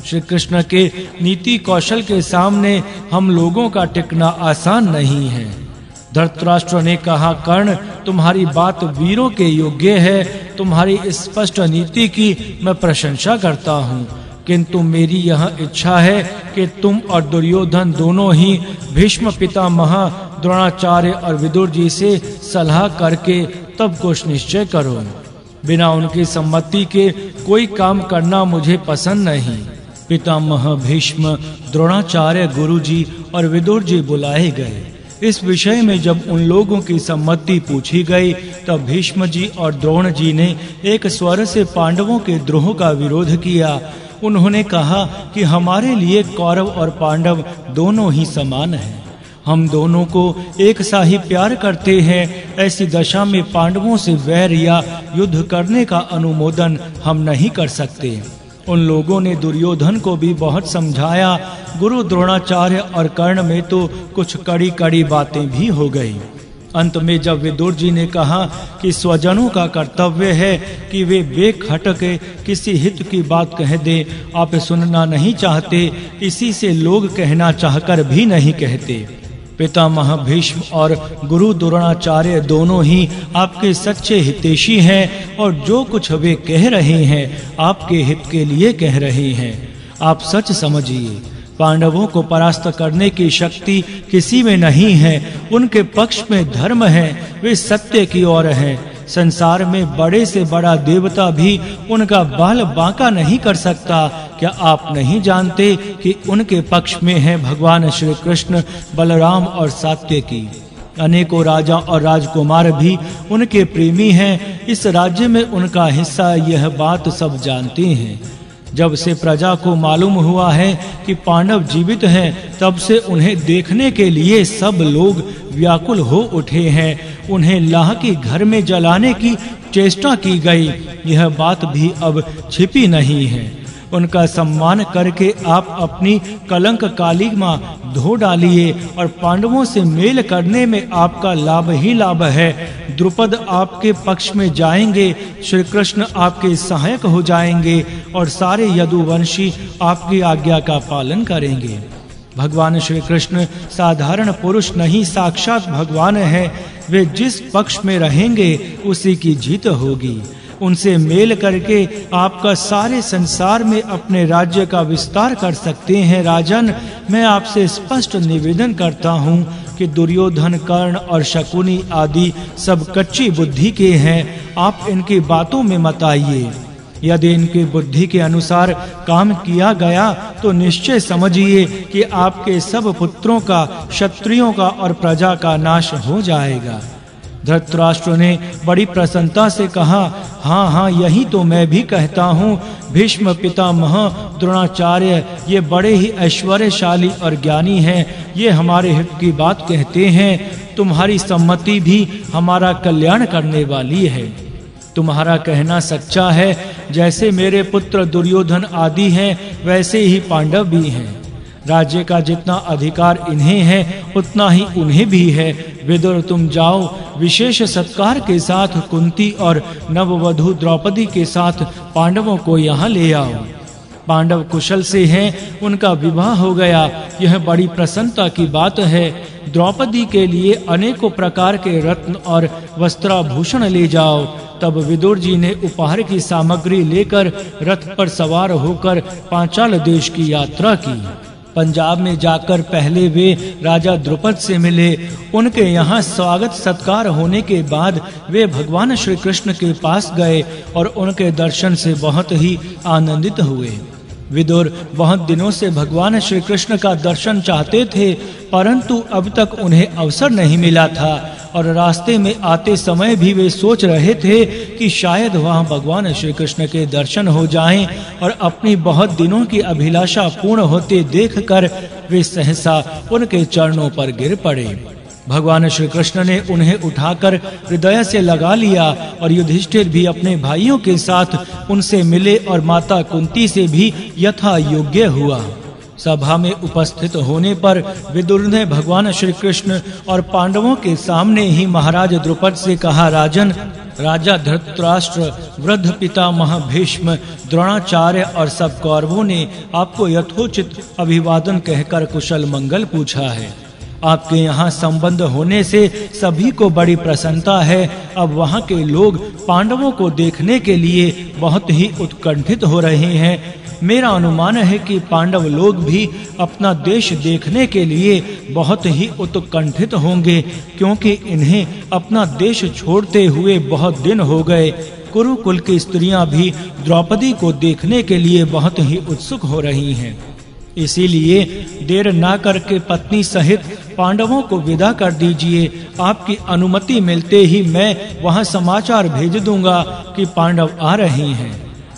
श्री कृष्ण के नीति कौशल के सामने हम लोगों का टिकना आसान नहीं है। धृतराष्ट्र ने कहा, कर्ण तुम्हारी बात वीरों के योग्य है। तुम्हारी स्पष्ट नीति की मैं प्रशंसा करता हूँ, किंतु मेरी यह इच्छा है कि तुम और दुर्योधन दोनों ही भीष्म पितामह, द्रोणाचार्य और विदुर जी से सलाह करके तब कुछ निश्चय करो। बिना उनकी सम्मति के कोई काम करना मुझे पसंद नहीं। पितामह भीष्म, द्रोणाचार्य, गुरुजी और विदुर जी बुलाए गए। इस विषय में जब उन लोगों की सम्मति पूछी गई, तब भीष्म जी और द्रोण जी ने एक स्वर से पांडवों के द्रोह का विरोध किया। उन्होंने कहा कि हमारे लिए कौरव और पांडव दोनों ही समान हैं। हम दोनों को एक सा ही प्यार करते हैं। ऐसी दशा में पांडवों से वैर या युद्ध करने का अनुमोदन हम नहीं कर सकते। उन लोगों ने दुर्योधन को भी बहुत समझाया। गुरु द्रोणाचार्य और कर्ण में तो कुछ कड़ी कड़ी बातें भी हो गई। अंत में जब विदुर जी ने कहा कि स्वजनों का कर्तव्य है कि वे बेखटके किसी हित की बात कह दे, आप सुनना नहीं चाहते, इसी से लोग कहना चाहकर भी नहीं कहते। पितामह भीष्म और गुरु द्रोणाचार्य दोनों ही आपके सच्चे हितैषी हैं और जो कुछ वे कह रहे हैं आपके हित के लिए कह रहे हैं। आप सच समझिए, पांडवों को परास्त करने की शक्ति किसी में नहीं है। उनके पक्ष में धर्म है, वे सत्य की ओर हैं। संसार में बड़े से बड़ा देवता भी उनका बाल बांका नहीं कर सकता। क्या आप नहीं जानते कि उनके पक्ष में है भगवान श्री कृष्ण, बलराम और सात्यकी। अनेकों राजा और राजकुमार भी उनके प्रेमी हैं। इस राज्य में उनका हिस्सा, यह बात सब जानते हैं। जब से प्रजा को मालूम हुआ है कि पांडव जीवित हैं, तब से उन्हें देखने के लिए सब लोग व्याकुल हो उठे हैं। उन्हें लाह के घर में जलाने की चेष्टा की गई, यह बात भी अब छिपी नहीं है। उनका सम्मान करके आप अपनी कलंक कालिमा धो डालिए और पांडवों से मेल करने में आपका लाभ ही लाभ है। द्रुपद आपके पक्ष में जाएंगे, श्री कृष्ण आपके सहायक हो जाएंगे और सारे यदुवंशी आपकी आज्ञा का पालन करेंगे। भगवान श्री कृष्ण साधारण पुरुष नहीं, साक्षात भगवान है। वे जिस पक्ष में रहेंगे उसी की जीत होगी। उनसे मेल करके आपका सारे संसार में अपने राज्य का विस्तार कर सकते हैं। राजन, मैं आपसे स्पष्ट निवेदन करता हूँ कि दुर्योधन, कर्ण और शकुनी आदि सब कच्ची बुद्धि के हैं। आप इनकी बातों में मत आइए। यदि इनकी बुद्धि के अनुसार काम किया गया तो निश्चय समझिए कि आपके सब पुत्रों का, क्षत्रियों का और प्रजा का नाश हो जाएगा। धृतराष्ट्र ने बड़ी प्रसन्नता से कहा, हाँ हाँ, यही तो मैं भी कहता हूँ। भीष्म पितामह, द्रोणाचार्य ये बड़े ही ऐश्वर्यशाली और ज्ञानी हैं। ये हमारे हित की बात कहते हैं। तुम्हारी सम्मति भी हमारा कल्याण करने वाली है। तुम्हारा कहना सच्चा है। जैसे मेरे पुत्र दुर्योधन आदि हैं, वैसे ही पांडव भी हैं। राज्य का जितना अधिकार इन्हें है, उतना ही उन्हें भी है। विदुर, तुम जाओ, विशेष सत्कार के साथ कुंती और नववधु द्रौपदी के साथ पांडवों को यहाँ ले आओ। पांडव कुशल से हैं, उनका विवाह हो गया, यह बड़ी प्रसन्नता की बात है। द्रौपदी के लिए अनेकों प्रकार के रत्न और वस्त्राभूषण ले जाओ। तब विदुर जी ने उपहार की सामग्री लेकर रथ पर सवार होकर पांचाल देश की यात्रा की। पंजाब में जाकर पहले वे राजा द्रुपद से मिले। उनके यहाँ स्वागत सत्कार होने के बाद वे भगवान श्री कृष्ण के पास गए और उनके दर्शन से बहुत ही आनंदित हुए। विदुर बहुत दिनों से भगवान श्री कृष्ण का दर्शन चाहते थे, परंतु अब तक उन्हें अवसर नहीं मिला था और रास्ते में आते समय भी वे सोच रहे थे कि शायद वहां भगवान श्री कृष्ण के दर्शन हो जाएं और अपनी बहुत दिनों की अभिलाषा पूर्ण होते देखकर वे सहसा उनके चरणों पर गिर पड़े। भगवान श्री कृष्ण ने उन्हें उठाकर हृदय से लगा लिया और युधिष्ठिर भी अपने भाइयों के साथ उनसे मिले और माता कुंती से भी यथा योग्य हुआ। सभा में उपस्थित होने पर विदुर ने भगवान श्री कृष्ण और पांडवों के सामने ही महाराज द्रुपद से कहा, राजन, राजा धृतराष्ट्र, वृद्ध पितामह भीष्म, द्रोणाचार्य और सब कौरवों ने आपको यथोचित अभिवादन कहकर कुशल मंगल पूछा है। आपके यहाँ संबंध होने से सभी को बड़ी प्रसन्नता है। अब वहाँ के लोग पांडवों को देखने के लिए बहुत ही उत्कंठित हो रहे हैं। मेरा अनुमान है कि पांडव लोग भी अपना देश देखने के लिए बहुत ही उत्कंठित होंगे, क्योंकि इन्हें अपना देश छोड़ते हुए बहुत दिन हो गए। कुरुकुल की स्त्रियां भी द्रौपदी को देखने के लिए बहुत ही उत्सुक हो रही हैं। इसीलिए देर ना करके पत्नी सहित पांडवों को विदा कर दीजिए। आपकी अनुमति मिलते ही मैं वहां समाचार भेज दूंगा कि पांडव आ रहे हैं।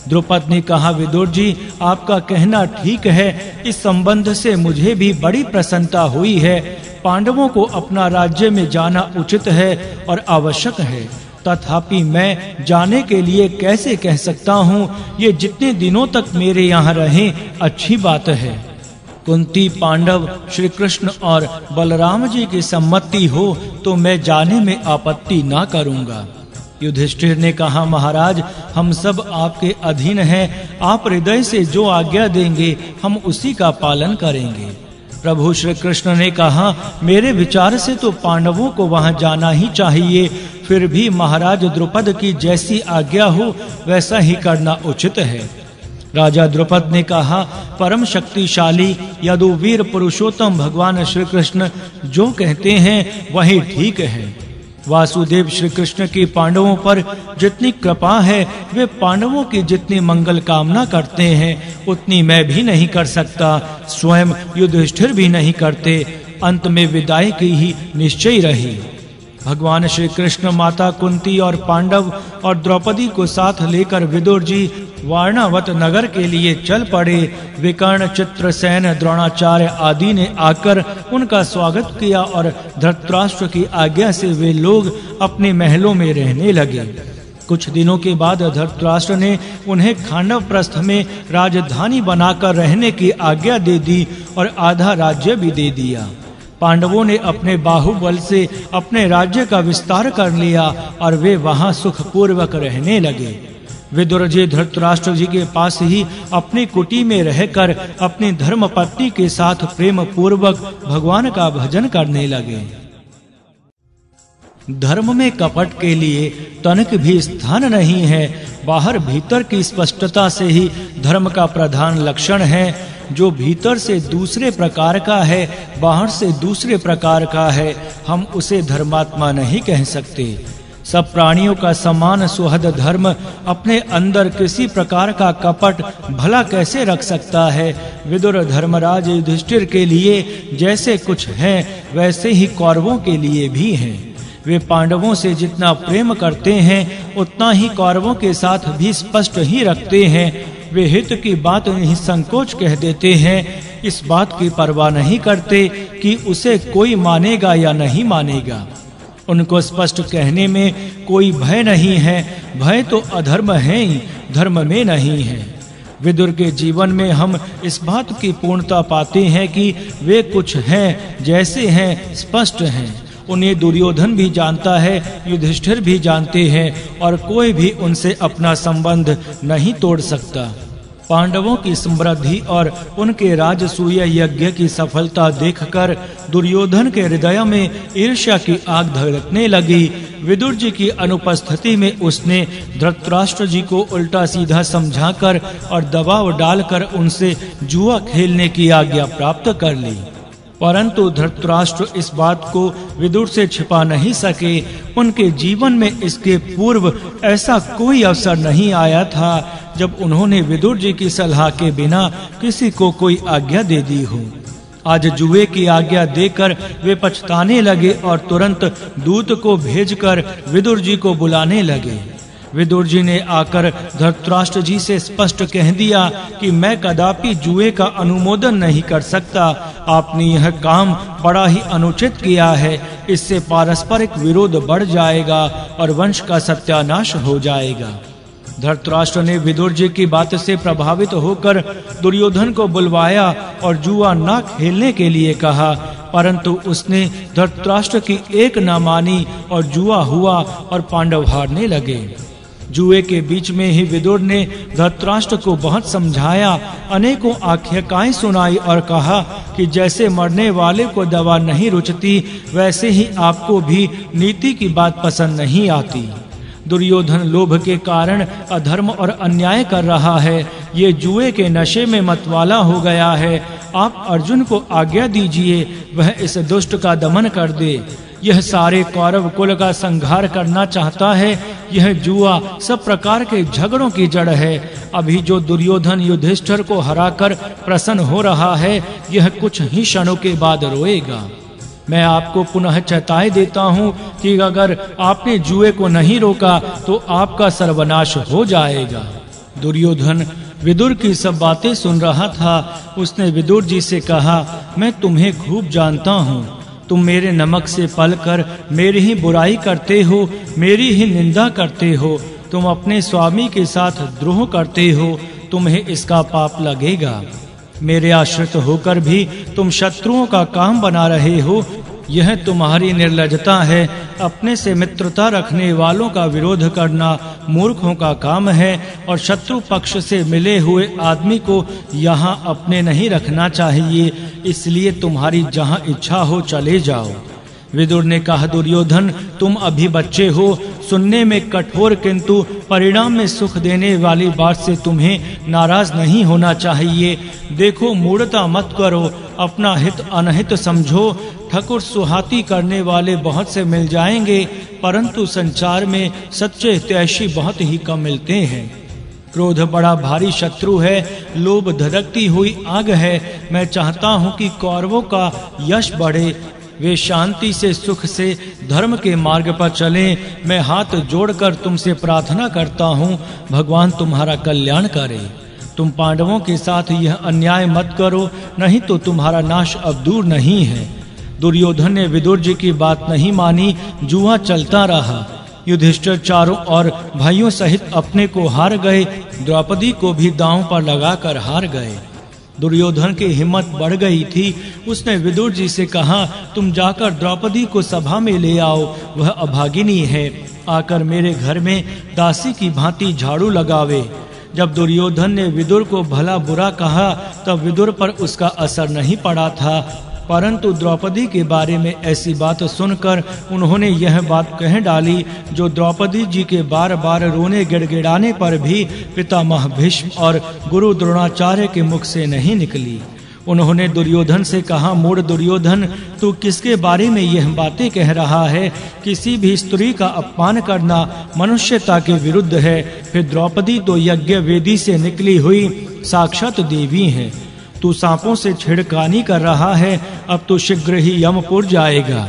द्रुपद ने कहा, विदुर जी, आपका कहना ठीक है। इस संबंध से मुझे भी बड़ी प्रसन्नता हुई है। पांडवों को अपना राज्य में जाना उचित है और आवश्यक है। तथापि मैं जाने के लिए कैसे कह सकता हूँ? ये जितने दिनों तक मेरे यहाँ रहें, अच्छी बात है। कुंती, पांडव, श्री कृष्ण और बलराम जी की सम्मति हो तो मैं जाने में आपत्ति ना करूँगा। युधिष्ठिर ने कहा, महाराज, हम सब आपके अधीन हैं। आप हृदय से जो आज्ञा देंगे हम उसी का पालन करेंगे। प्रभु श्री कृष्ण ने कहा, मेरे विचार से तो पांडवों को वहां जाना ही चाहिए। फिर भी महाराज द्रुपद की जैसी आज्ञा हो वैसा ही करना उचित है। राजा द्रुपद ने कहा, परम शक्तिशाली यदुवीर पुरुषोत्तम भगवान श्री कृष्ण जो कहते हैं वही ठीक है। वासुदेव श्री कृष्ण की पांडवों पर जितनी कृपा है, वे पांडवों की जितनी मंगल कामना करते हैं उतनी मैं भी नहीं कर सकता, स्वयं युधिष्ठिर भी नहीं करते। अंत में विदाई की ही निश्चय रही। भगवान श्री कृष्ण माता कुंती और पांडव और द्रौपदी को साथ लेकर विदुर जी वारणावत नगर के लिए चल पड़े। विकर्ण, चित्रसेन, द्रोणाचार्य आदि ने आकर उनका स्वागत किया और धृतराष्ट्र की आज्ञा से वे लोग अपने महलों में रहने लगे। कुछ दिनों के बाद धृतराष्ट्र ने उन्हें खांडव प्रस्थ में राजधानी बनाकर रहने की आज्ञा दे दी और आधा राज्य भी दे दिया। पांडवों ने अपने बाहुबल से अपने राज्य का विस्तार कर लिया और वे वहां सुखपूर्वक रहने लगे। विदुर जी धृतराष्ट्र जी के पास ही अपनी कुटी में रहकर अपनी धर्मपत्नी के साथ प्रेम पूर्वक भगवान का भजन करने लगे। धर्म में कपट के लिए तनिक भी स्थान नहीं है। बाहर भीतर की स्पष्टता से ही धर्म का प्रधान लक्षण है। जो भीतर से दूसरे प्रकार का है, बाहर से दूसरे प्रकार का है, हम उसे धर्मात्मा नहीं कह सकते। सब प्राणियों का समान सुहद धर्म अपने अंदर किसी प्रकार का कपट भला कैसे रख सकता है। विदुर धर्मराज युधिष्ठिर के लिए जैसे कुछ है वैसे ही कौरवों के लिए भी हैं। वे पांडवों से जितना प्रेम करते हैं उतना ही कौरवों के साथ भी स्पष्ट ही रखते हैं। वे हित की बात नहीं संकोच कह देते हैं। इस बात की परवाह नहीं करते कि उसे कोई मानेगा या नहीं मानेगा। उनको स्पष्ट कहने में कोई भय नहीं है। भय तो अधर्म है ही, धर्म में नहीं है। विदुर के जीवन में हम इस बात की पूर्णता पाते हैं कि वे कुछ हैं, जैसे हैं, स्पष्ट हैं। उन्हें दुर्योधन भी जानता है, युधिष्ठिर भी जानते हैं और कोई भी उनसे अपना संबंध नहीं तोड़ सकता। पांडवों की समृद्धि और उनके राजसूय यज्ञ की सफलता देखकर दुर्योधन के हृदय में ईर्ष्या की आग धड़कने लगी। विदुर जी की अनुपस्थिति में उसने धृतराष्ट्र जी को उल्टा सीधा समझाकर और दबाव डालकर उनसे जुआ खेलने की आज्ञा प्राप्त कर ली। परंतु धृतराष्ट्र इस बात को विदुर से छिपा नहीं सके। उनके जीवन में इसके पूर्व ऐसा कोई अवसर नहीं आया था जब उन्होंने विदुर जी की सलाह के बिना किसी को कोई आज्ञा दे दी हो। आज जुए की आज्ञा देकर वे पछताने लगे और तुरंत दूत को भेजकर विदुर जी को बुलाने लगे। विदुर जी ने आकर धृतराष्ट्र जी से स्पष्ट कह दिया कि मैं कदापि जुए का अनुमोदन नहीं कर सकता। आपने यह काम बड़ा ही अनुचित किया है। इससे पारस्परिक विरोध बढ़ जाएगा और वंश का सत्यानाश हो जाएगा। धृतराष्ट्र ने विदुर जी की बात से प्रभावित होकर दुर्योधन को बुलवाया और जुआ न खेलने के लिए कहा, परंतु उसने धृतराष्ट्र की एक न मानी और जुआ हुआ और पांडव हारने लगे। जुए के बीच में ही विदुर ने धृतराष्ट्र को बहुत समझाया, अनेकों आख्याकाएं सुनाई और कहा कि जैसे मरने वाले को दवा नहीं रुचती, वैसे ही आपको भी नीति की बात पसंद नहीं आती। दुर्योधन लोभ के कारण अधर्म और अन्याय कर रहा है। ये जुए के नशे में मतवाला हो गया है। आप अर्जुन को आज्ञा दीजिए, वह इस दुष्ट का दमन कर दे। यह सारे कौरव कुल का संहार करना चाहता है। यह जुआ सब प्रकार के झगड़ों की जड़ है। अभी जो दुर्योधन युधिष्ठिर को हराकर प्रसन्न हो रहा है, यह कुछ ही क्षणों के बाद रोएगा। मैं आपको पुनः चेताई देता हूँ कि अगर आपने जुए को नहीं रोका तो आपका सर्वनाश हो जाएगा। दुर्योधन विदुर की सब बातें सुन रहा था। उसने विदुर जी से कहा, मैं तुम्हें खूब जानता हूँ। तुम मेरे नमक से पलकर मेरी ही बुराई करते हो, मेरी ही निंदा करते हो। तुम अपने स्वामी के साथ द्रोह करते हो, तुम्हें इसका पाप लगेगा। मेरे आश्रित होकर भी तुम शत्रुओं का काम बना रहे हो। यह तुम्हारी निर्लज्जता है। अपने से मित्रता रखने वालों का विरोध करना मूर्खों का काम है और शत्रु पक्ष से मिले हुए आदमी को यहाँ अपने नहीं रखना चाहिए। इसलिए तुम्हारी जहाँ इच्छा हो चले जाओ। विदुर ने कहा, दुर्योधन तुम अभी बच्चे हो। सुनने में कठोर किंतु परिणाम में सुख देने वाली बात से तुम्हें नाराज नहीं होना चाहिए। देखो, मूढ़ता मत करो, अपना हित अनहित समझो। ठकुर सुहाती करने वाले बहुत से मिल जाएंगे, परंतु संसार में सच्चे हितैषी बहुत ही कम मिलते हैं। क्रोध बड़ा भारी शत्रु है, लोभ धधकती हुई आग है। मैं चाहता हूँ कि कौरवों का यश बढ़े, वे शांति से, सुख से, धर्म के मार्ग पर चलें। मैं हाथ जोड़कर तुमसे प्रार्थना करता हूँ, भगवान तुम्हारा कल्याण करे। तुम पांडवों के साथ यह अन्याय मत करो, नहीं तो तुम्हारा नाश अब दूर नहीं है। दुर्योधन ने विदुर जी की बात नहीं मानी, जुआ चलता रहा। युधिष्ठिर चारों ओर भाइयों सहित अपने को हार गए, द्रौपदी को भी दांव पर लगाकर हार गए। दुर्योधन की हिम्मत बढ़ गई थी। उसने विदुर जी से कहा, तुम जाकर द्रौपदी को सभा में ले आओ, वह अभागिनी है, आकर मेरे घर में दासी की भांति झाड़ू लगावे। जब दुर्योधन ने विदुर को भला बुरा कहा, तब विदुर पर उसका असर नहीं पड़ा था, परंतु द्रौपदी के बारे में ऐसी बात सुनकर उन्होंने यह बात कह डाली जो द्रौपदी जी के बार बार रोने गिड़गिड़ाने पर भी पितामह भीष्म और गुरु द्रोणाचार्य के मुख से नहीं निकली। उन्होंने दुर्योधन से कहा, मूढ़ दुर्योधन, तू किसके बारे में यह बातें कह रहा है? किसी भी स्त्री का अपमान करना मनुष्यता के विरुद्ध है। फिर द्रौपदी तो यज्ञ वेदी से निकली हुई साक्षात देवी है। तू सांपों से छिड़कानी कर रहा है, अब तो शीघ्र ही यमपुर जाएगा।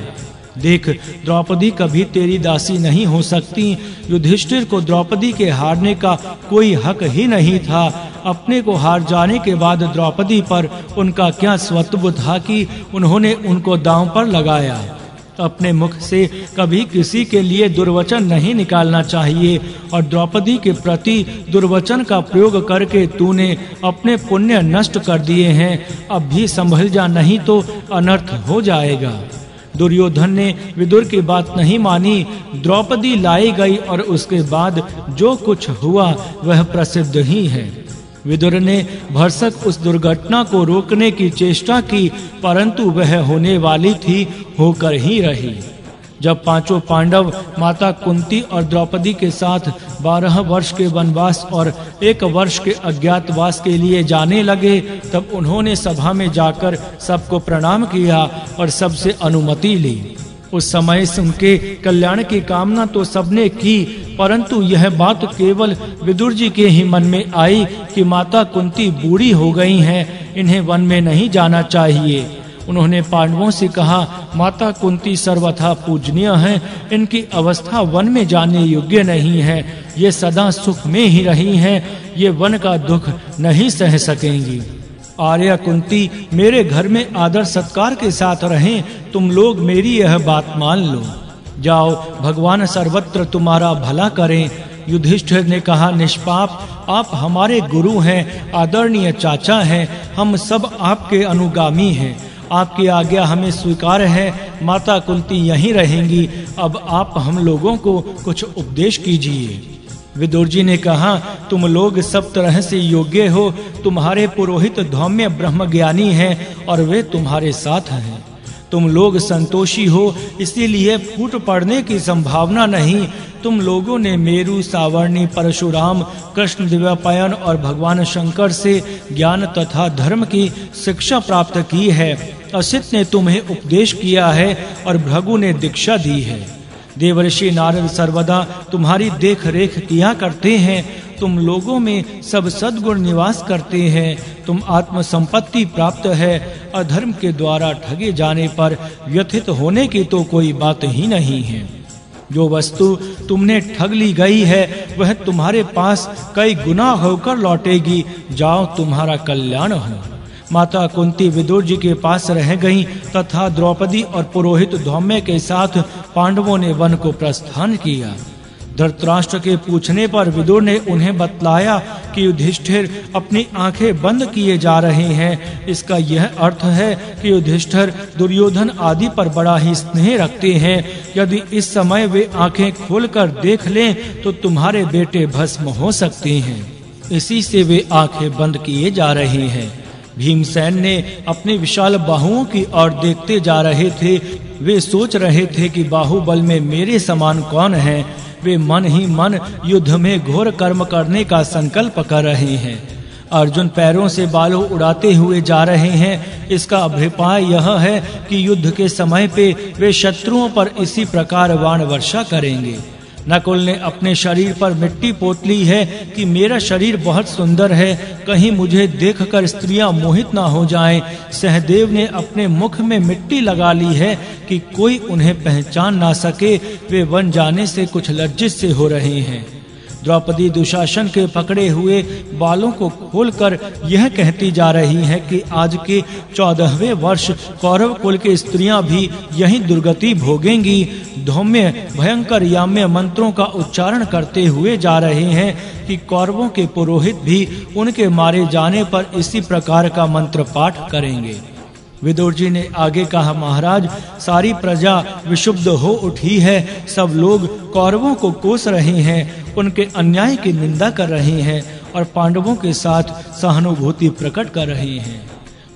देख, द्रौपदी कभी तेरी दासी नहीं हो सकती। युधिष्ठिर को द्रौपदी के हारने का कोई हक ही नहीं था। अपने को हार जाने के बाद द्रौपदी पर उनका क्या स्वत्व था कि उन्होंने उनको दांव पर लगाया। अपने मुख से कभी किसी के लिए दुर्वचन नहीं निकालना चाहिए, और द्रौपदी के प्रति दुर्वचन का प्रयोग करके तूने अपने पुण्य नष्ट कर दिए हैं। अब भी संभल जा, नहीं तो अनर्थ हो जाएगा। दुर्योधन ने विदुर की बात नहीं मानी। द्रौपदी लाई गई और उसके बाद जो कुछ हुआ वह प्रसिद्ध ही है। विदुर ने भरसक उस दुर्घटना को रोकने की चेष्टा की, परंतु वह होने वाली थी, होकर ही रही। जब पांचों पांडव माता कुंती और द्रौपदी के साथ 12 वर्ष के वनवास और 1 वर्ष के अज्ञातवास के लिए जाने लगे, तब उन्होंने सभा में जाकर सबको प्रणाम किया और सबसे अनुमति ली। उस समय उनके कल्याण की कामना तो सबने की, परंतु यह बात केवल विदुर जी के ही मन में आई कि माता कुंती बूढ़ी हो गई हैं, इन्हें वन में नहीं जाना चाहिए। उन्होंने पांडवों से कहा, माता कुंती सर्वथा पूजनीय हैं, इनकी अवस्था वन में जाने योग्य नहीं है। ये सदा सुख में ही रही हैं, ये वन का दुख नहीं सह सकेंगी। आर्या कुंती, मेरे घर में आदर सत्कार के साथ रहें। तुम लोग मेरी यह बात मान लो। जाओ, भगवान सर्वत्र तुम्हारा भला करें। युधिष्ठिर ने कहा, निष्पाप, आप हमारे गुरु हैं, आदरणीय चाचा हैं, हम सब आपके अनुगामी हैं। आपकी आज्ञा हमें स्वीकार है। माता कुंती यहीं रहेंगी। अब आप हम लोगों को कुछ उपदेश कीजिए। विदुर जी ने कहा, तुम लोग सब तरह से योग्य हो। तुम्हारे पुरोहित धौम्य ब्रह्मज्ञानी हैं और वे तुम्हारे साथ हैं। तुम लोग संतोषी हो, इसीलिए फूट पड़ने की संभावना नहीं। तुम लोगों ने मेरु, सावर्णी, परशुराम, कृष्ण द्विपायन और भगवान शंकर से ज्ञान तथा धर्म की शिक्षा प्राप्त की है। असित ने तुम्हें उपदेश किया है और भृगु ने दीक्षा दी है। देवर्षि नारद सर्वदा तुम्हारी देख रेख किया करते हैं। तुम लोगों में सब सद्गुण निवास करते हैं। तुम आत्म संपत्ति प्राप्त है। अधर्म के द्वारा ठगे जाने पर व्यथित होने की तो कोई बात ही नहीं है। जो वस्तु तुमने ठग ली गई है वह तुम्हारे पास कई गुना होकर लौटेगी। जाओ, तुम्हारा कल्याण हो। माता कुंती विदुर जी के पास रह गईं तथा द्रौपदी और पुरोहित धौम्य के साथ पांडवों ने वन को प्रस्थान किया। धृतराष्ट्र के पूछने पर विदुर ने उन्हें बतलाया कि युधिष्ठिर अपनी आंखें बंद किए जा रहे हैं। इसका यह अर्थ है कि युधिष्ठिर दुर्योधन आदि पर बड़ा ही स्नेह रखते हैं। यदि इस समय वे आंखें खोलकर देख लें तो तुम्हारे बेटे भस्म हो सकते हैं। इसी से वे आंखें बंद किए जा रहे हैं। भीमसेन ने अपनी विशाल बाहुओं की ओर देखते जा रहे थे। वे सोच रहे थे कि बाहुबल में मेरे समान कौन है। वे मन ही मन युद्ध में घोर कर्म करने का संकल्प कर रहे हैं। अर्जुन पैरों से बालों उड़ाते हुए जा रहे हैं। इसका अभिप्राय यह है कि युद्ध के समय पे वे शत्रुओं पर इसी प्रकार बाण वर्षा करेंगे। नकुल ने अपने शरीर पर मिट्टी पोत ली है कि मेरा शरीर बहुत सुंदर है, कहीं मुझे देखकर स्त्रियां मोहित ना हो जाएं। सहदेव ने अपने मुख में मिट्टी लगा ली है कि कोई उन्हें पहचान ना सके, वे वन जाने से कुछ लज्जित से हो रहे हैं। द्रौपदी दुशासन के पकड़े हुए बालों को खोलकर यह कहती जा रही है कि आज के 14वें वर्ष कौरव कुल की स्त्रियां भी यही दुर्गति भोगेंगी। धौम्य भयंकर याम्य मंत्रों का उच्चारण करते हुए जा रहे हैं कि कौरवों के पुरोहित भी उनके मारे जाने पर इसी प्रकार का मंत्र पाठ करेंगे। विदुर जी ने आगे कहा, महाराज, सारी प्रजा विशुद्ध हो उठी है, सब लोग कौरवों को कोस रहे हैं, उनके अन्याय की निंदा कर रहे हैं और पांडवों के साथ सहानुभूति प्रकट कर रहे हैं।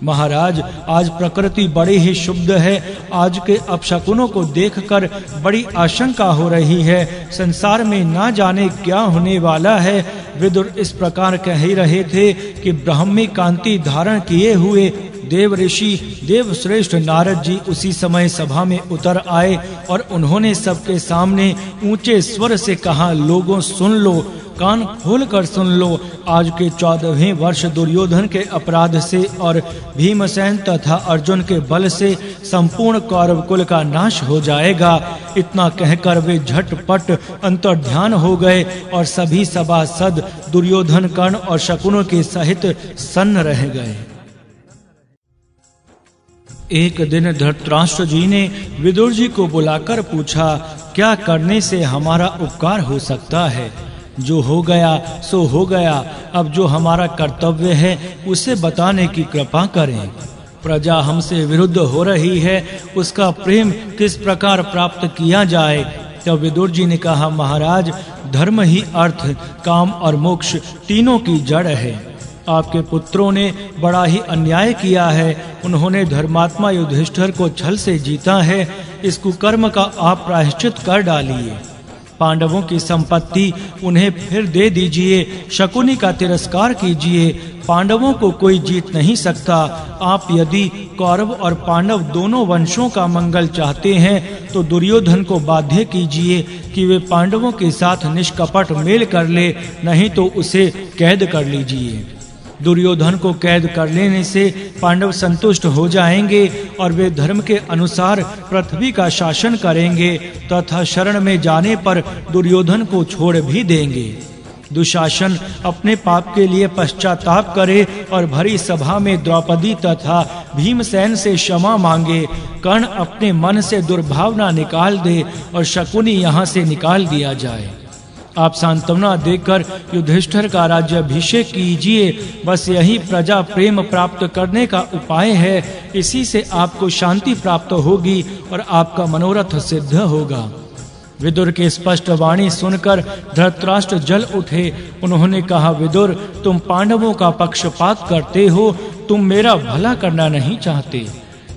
महाराज, आज प्रकृति बड़ी ही शुद्ध है, आज के अपशकुनों को देखकर बड़ी आशंका हो रही है, संसार में ना जाने क्या होने वाला है। विदुर इस प्रकार कह ही रहे थे कि ब्राह्मी कांति धारण किए हुए देव ऋषि देव श्रेष्ठ नारद जी उसी समय सभा में उतर आए और उन्होंने सबके सामने ऊंचे स्वर से कहा, लोगों सुन लो, कान खोल कर सुन लो, आज के 14वें वर्ष दुर्योधन के अपराध से और भीमसेन तथा अर्जुन के बल से संपूर्ण कौरव कुल का नाश हो जाएगा। इतना कहकर वे झटपट अंतर्ध्यान हो गए और सभी सभासद दुर्योधन, कर्ण और शकुनों के सहित सन्न रह गए। एक दिन धृतराष्ट्र जी ने विदुर जी को बुलाकर पूछा, क्या करने से हमारा उपकार हो सकता है? जो हो गया सो हो गया, अब जो हमारा कर्तव्य है उसे बताने की कृपा करें। प्रजा हमसे विरुद्ध हो रही है, उसका प्रेम किस प्रकार प्राप्त किया जाए? तब विदुर जी ने कहा, महाराज, धर्म ही अर्थ, काम और मोक्ष तीनों की जड़ है। आपके पुत्रों ने बड़ा ही अन्याय किया है, उन्होंने धर्मात्मा युधिष्ठिर को छल से जीता है, इस कुकर्म का आप प्रायश्चित कर डालिए। पांडवों की संपत्ति उन्हें फिर दे दीजिए, शकुनी का तिरस्कार कीजिए, पांडवों को कोई जीत नहीं सकता। आप यदि कौरव और पांडव दोनों वंशों का मंगल चाहते हैं तो दुर्योधन को बाध्य कीजिए कि वे पांडवों के साथ निष्कपट मेल कर ले, नहीं तो उसे कैद कर लीजिए। दुर्योधन को कैद कर लेने से पांडव संतुष्ट हो जाएंगे और वे धर्म के अनुसार पृथ्वी का शासन करेंगे तथा शरण में जाने पर दुर्योधन को छोड़ भी देंगे। दुशासन अपने पाप के लिए पश्चाताप करे और भरी सभा में द्रौपदी तथा भीमसेन से क्षमा मांगे। कर्ण अपने मन से दुर्भावना निकाल दे और शकुनी यहाँ से निकाल दिया जाए। आप सांत्वना देकर युधिष्ठिर का राज्याभिषेक कीजिए, बस यही प्रजा प्रेम प्राप्त करने का उपाय है। इसी से आपको शांति प्राप्त होगी और आपका मनोरथ सिद्ध होगा। विदुर के स्पष्ट वाणी सुनकर धृतराष्ट्र जल उठे। उन्होंने कहा, विदुर, तुम पांडवों का पक्षपात करते हो, तुम मेरा भला करना नहीं चाहते।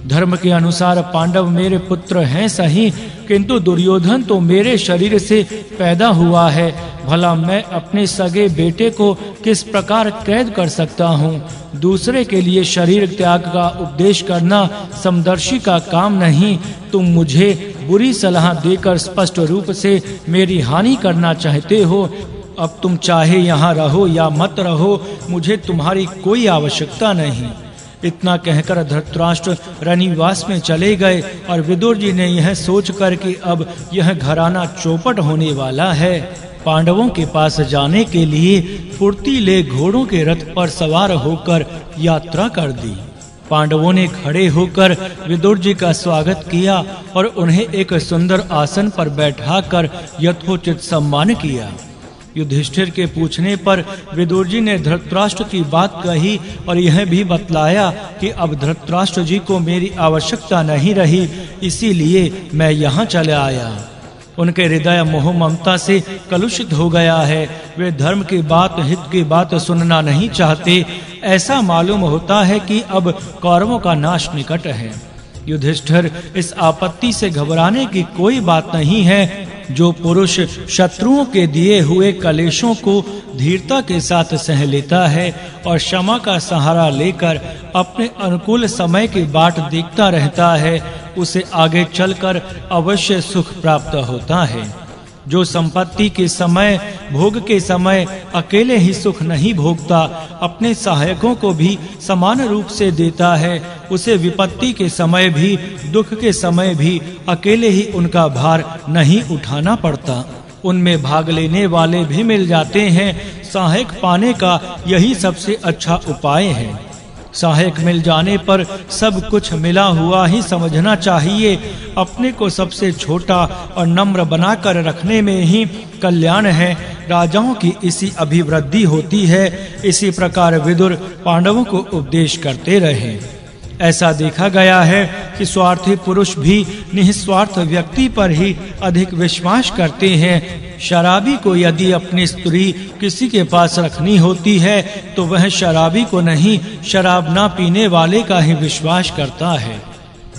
धर्म के अनुसार पांडव मेरे पुत्र हैं सही, किंतु दुर्योधन तो मेरे शरीर से पैदा हुआ है। भला मैं अपने सगे बेटे को किस प्रकार कैद कर सकता हूँ? दूसरे के लिए शरीर त्याग का उपदेश करना समदर्शी का काम नहीं। तुम मुझे बुरी सलाह देकर स्पष्ट रूप से मेरी हानि करना चाहते हो। अब तुम चाहे यहाँ रहो या मत रहो, मुझे तुम्हारी कोई आवश्यकता नहीं। इतना कहकर धृतराष्ट्र रनिवास में चले गए और विदुर जी ने यह सोचकर कि अब यह घराना चौपट होने वाला है, पांडवों के पास जाने के लिए फुर्तीले घोड़ों के रथ पर सवार होकर यात्रा कर दी। पांडवों ने खड़े होकर विदुर जी का स्वागत किया और उन्हें एक सुंदर आसन पर बैठाकर यथोचित सम्मान किया। युधिष्ठिर के पूछने पर विदुर जी ने धृतराष्ट्र की बात कही और यह भी बतलाया कि अब धृतराष्ट्र जी को मेरी आवश्यकता नहीं रही, इसीलिए मैं यहाँ चला आया। उनके हृदय मोह ममता से कलुषित हो गया है, वे धर्म की बात, हित की बात सुनना नहीं चाहते। ऐसा मालूम होता है कि अब कौरवों का नाश निकट है। युधिष्ठिर, इस आपत्ति से घबराने की कोई बात नहीं है। जो पुरुष शत्रुओं के दिए हुए कलेशों को धीरता के साथ सह लेता है और क्षमा का सहारा लेकर अपने अनुकूल समय की बाट देखता रहता है, उसे आगे चलकर अवश्य सुख प्राप्त होता है। जो संपत्ति के समय, भोग के समय अकेले ही सुख नहीं भोगता, अपने सहायकों को भी समान रूप से देता है, उसे विपत्ति के समय भी, दुख के समय भी अकेले ही उनका भार नहीं उठाना पड़ता। उनमें भाग लेने वाले भी मिल जाते हैं। सहायक पाने का यही सबसे अच्छा उपाय है। सहायक मिल जाने पर सब कुछ मिला हुआ ही समझना चाहिए। अपने को सबसे छोटा और नम्र बनाकर रखने में ही कल्याण है। राजाओं की इसी अभिवृद्धि होती है। इसी प्रकार विदुर पांडवों को उपदेश करते रहे। ऐसा देखा गया है कि स्वार्थी पुरुष भी निस्वार्थ व्यक्ति पर ही अधिक विश्वास करते हैं। शराबी को यदि अपनी स्त्री किसी के पास रखनी होती है तो वह शराबी को नहीं, शराब ना पीने वाले का ही विश्वास करता है।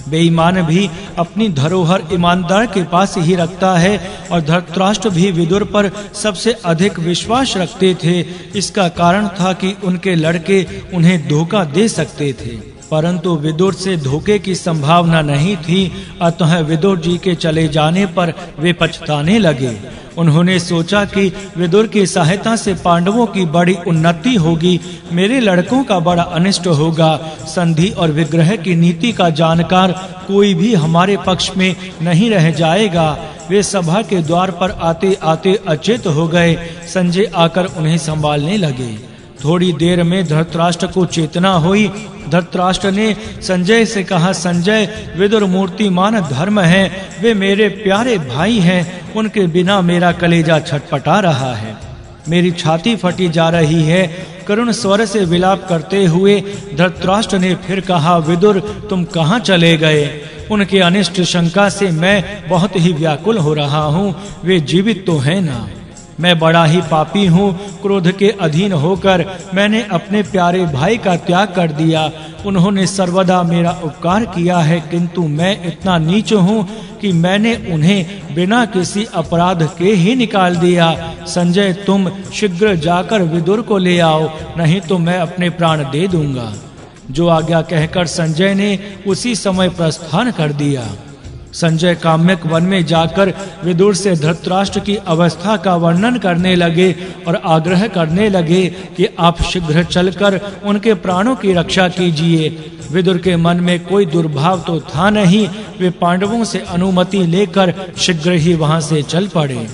बेईमान भी अपनी धरोहर ईमानदार के पास ही रखता है और धृतराष्ट्र भी विदुर पर सबसे अधिक विश्वास रखते थे। इसका कारण था कि उनके लड़के उन्हें धोखा दे सकते थे, परंतु विदुर से धोखे की संभावना नहीं थी। अतः विदुर जी के चले जाने पर वे पछताने लगे। उन्होंने सोचा कि विदुर की सहायता से पांडवों की बड़ी उन्नति होगी, मेरे लड़कों का बड़ा अनिष्ट होगा। संधि और विग्रह की नीति का जानकार कोई भी हमारे पक्ष में नहीं रह जाएगा। वे सभा के द्वार पर आते आते अचेत हो गए। संजय आकर उन्हें संभालने लगे। थोड़ी देर में धृतराष्ट्र को चेतना हुई। धृतराष्ट्र ने संजय से कहा, संजय, विदुर मूर्तिमान धर्म है, वे मेरे प्यारे भाई हैं। उनके बिना मेरा कलेजा छटपटा रहा है, मेरी छाती फटी जा रही है। करुण स्वर से विलाप करते हुए धृतराष्ट्र ने फिर कहा, विदुर, तुम कहाँ चले गए? उनके अनिष्ट शंका से मैं बहुत ही व्याकुल हो रहा हूँ। वे जीवित तो हैं ना? मैं बड़ा ही पापी हूँ। क्रोध के अधीन होकर मैंने अपने प्यारे भाई का त्याग कर दिया। उन्होंने सर्वदा मेरा उपकार किया है, किंतु मैं इतना नीच हूँ कि मैंने उन्हें बिना किसी अपराध के ही निकाल दिया। संजय, तुम शीघ्र जाकर विदुर को ले आओ, नहीं तो मैं अपने प्राण दे दूंगा। जो आज्ञा कहकर संजय ने उसी समय प्रस्थान कर दिया। संजय काम्यक वन में जाकर विदुर से धृतराष्ट्र की अवस्था का वर्णन करने लगे और आग्रह करने लगे कि आप शीघ्र चलकर उनके प्राणों की रक्षा कीजिए। विदुर के मन में कोई दुर्भाव तो था नहीं। वे पांडवों से अनुमति लेकर शीघ्र ही वहां से चल पड़े।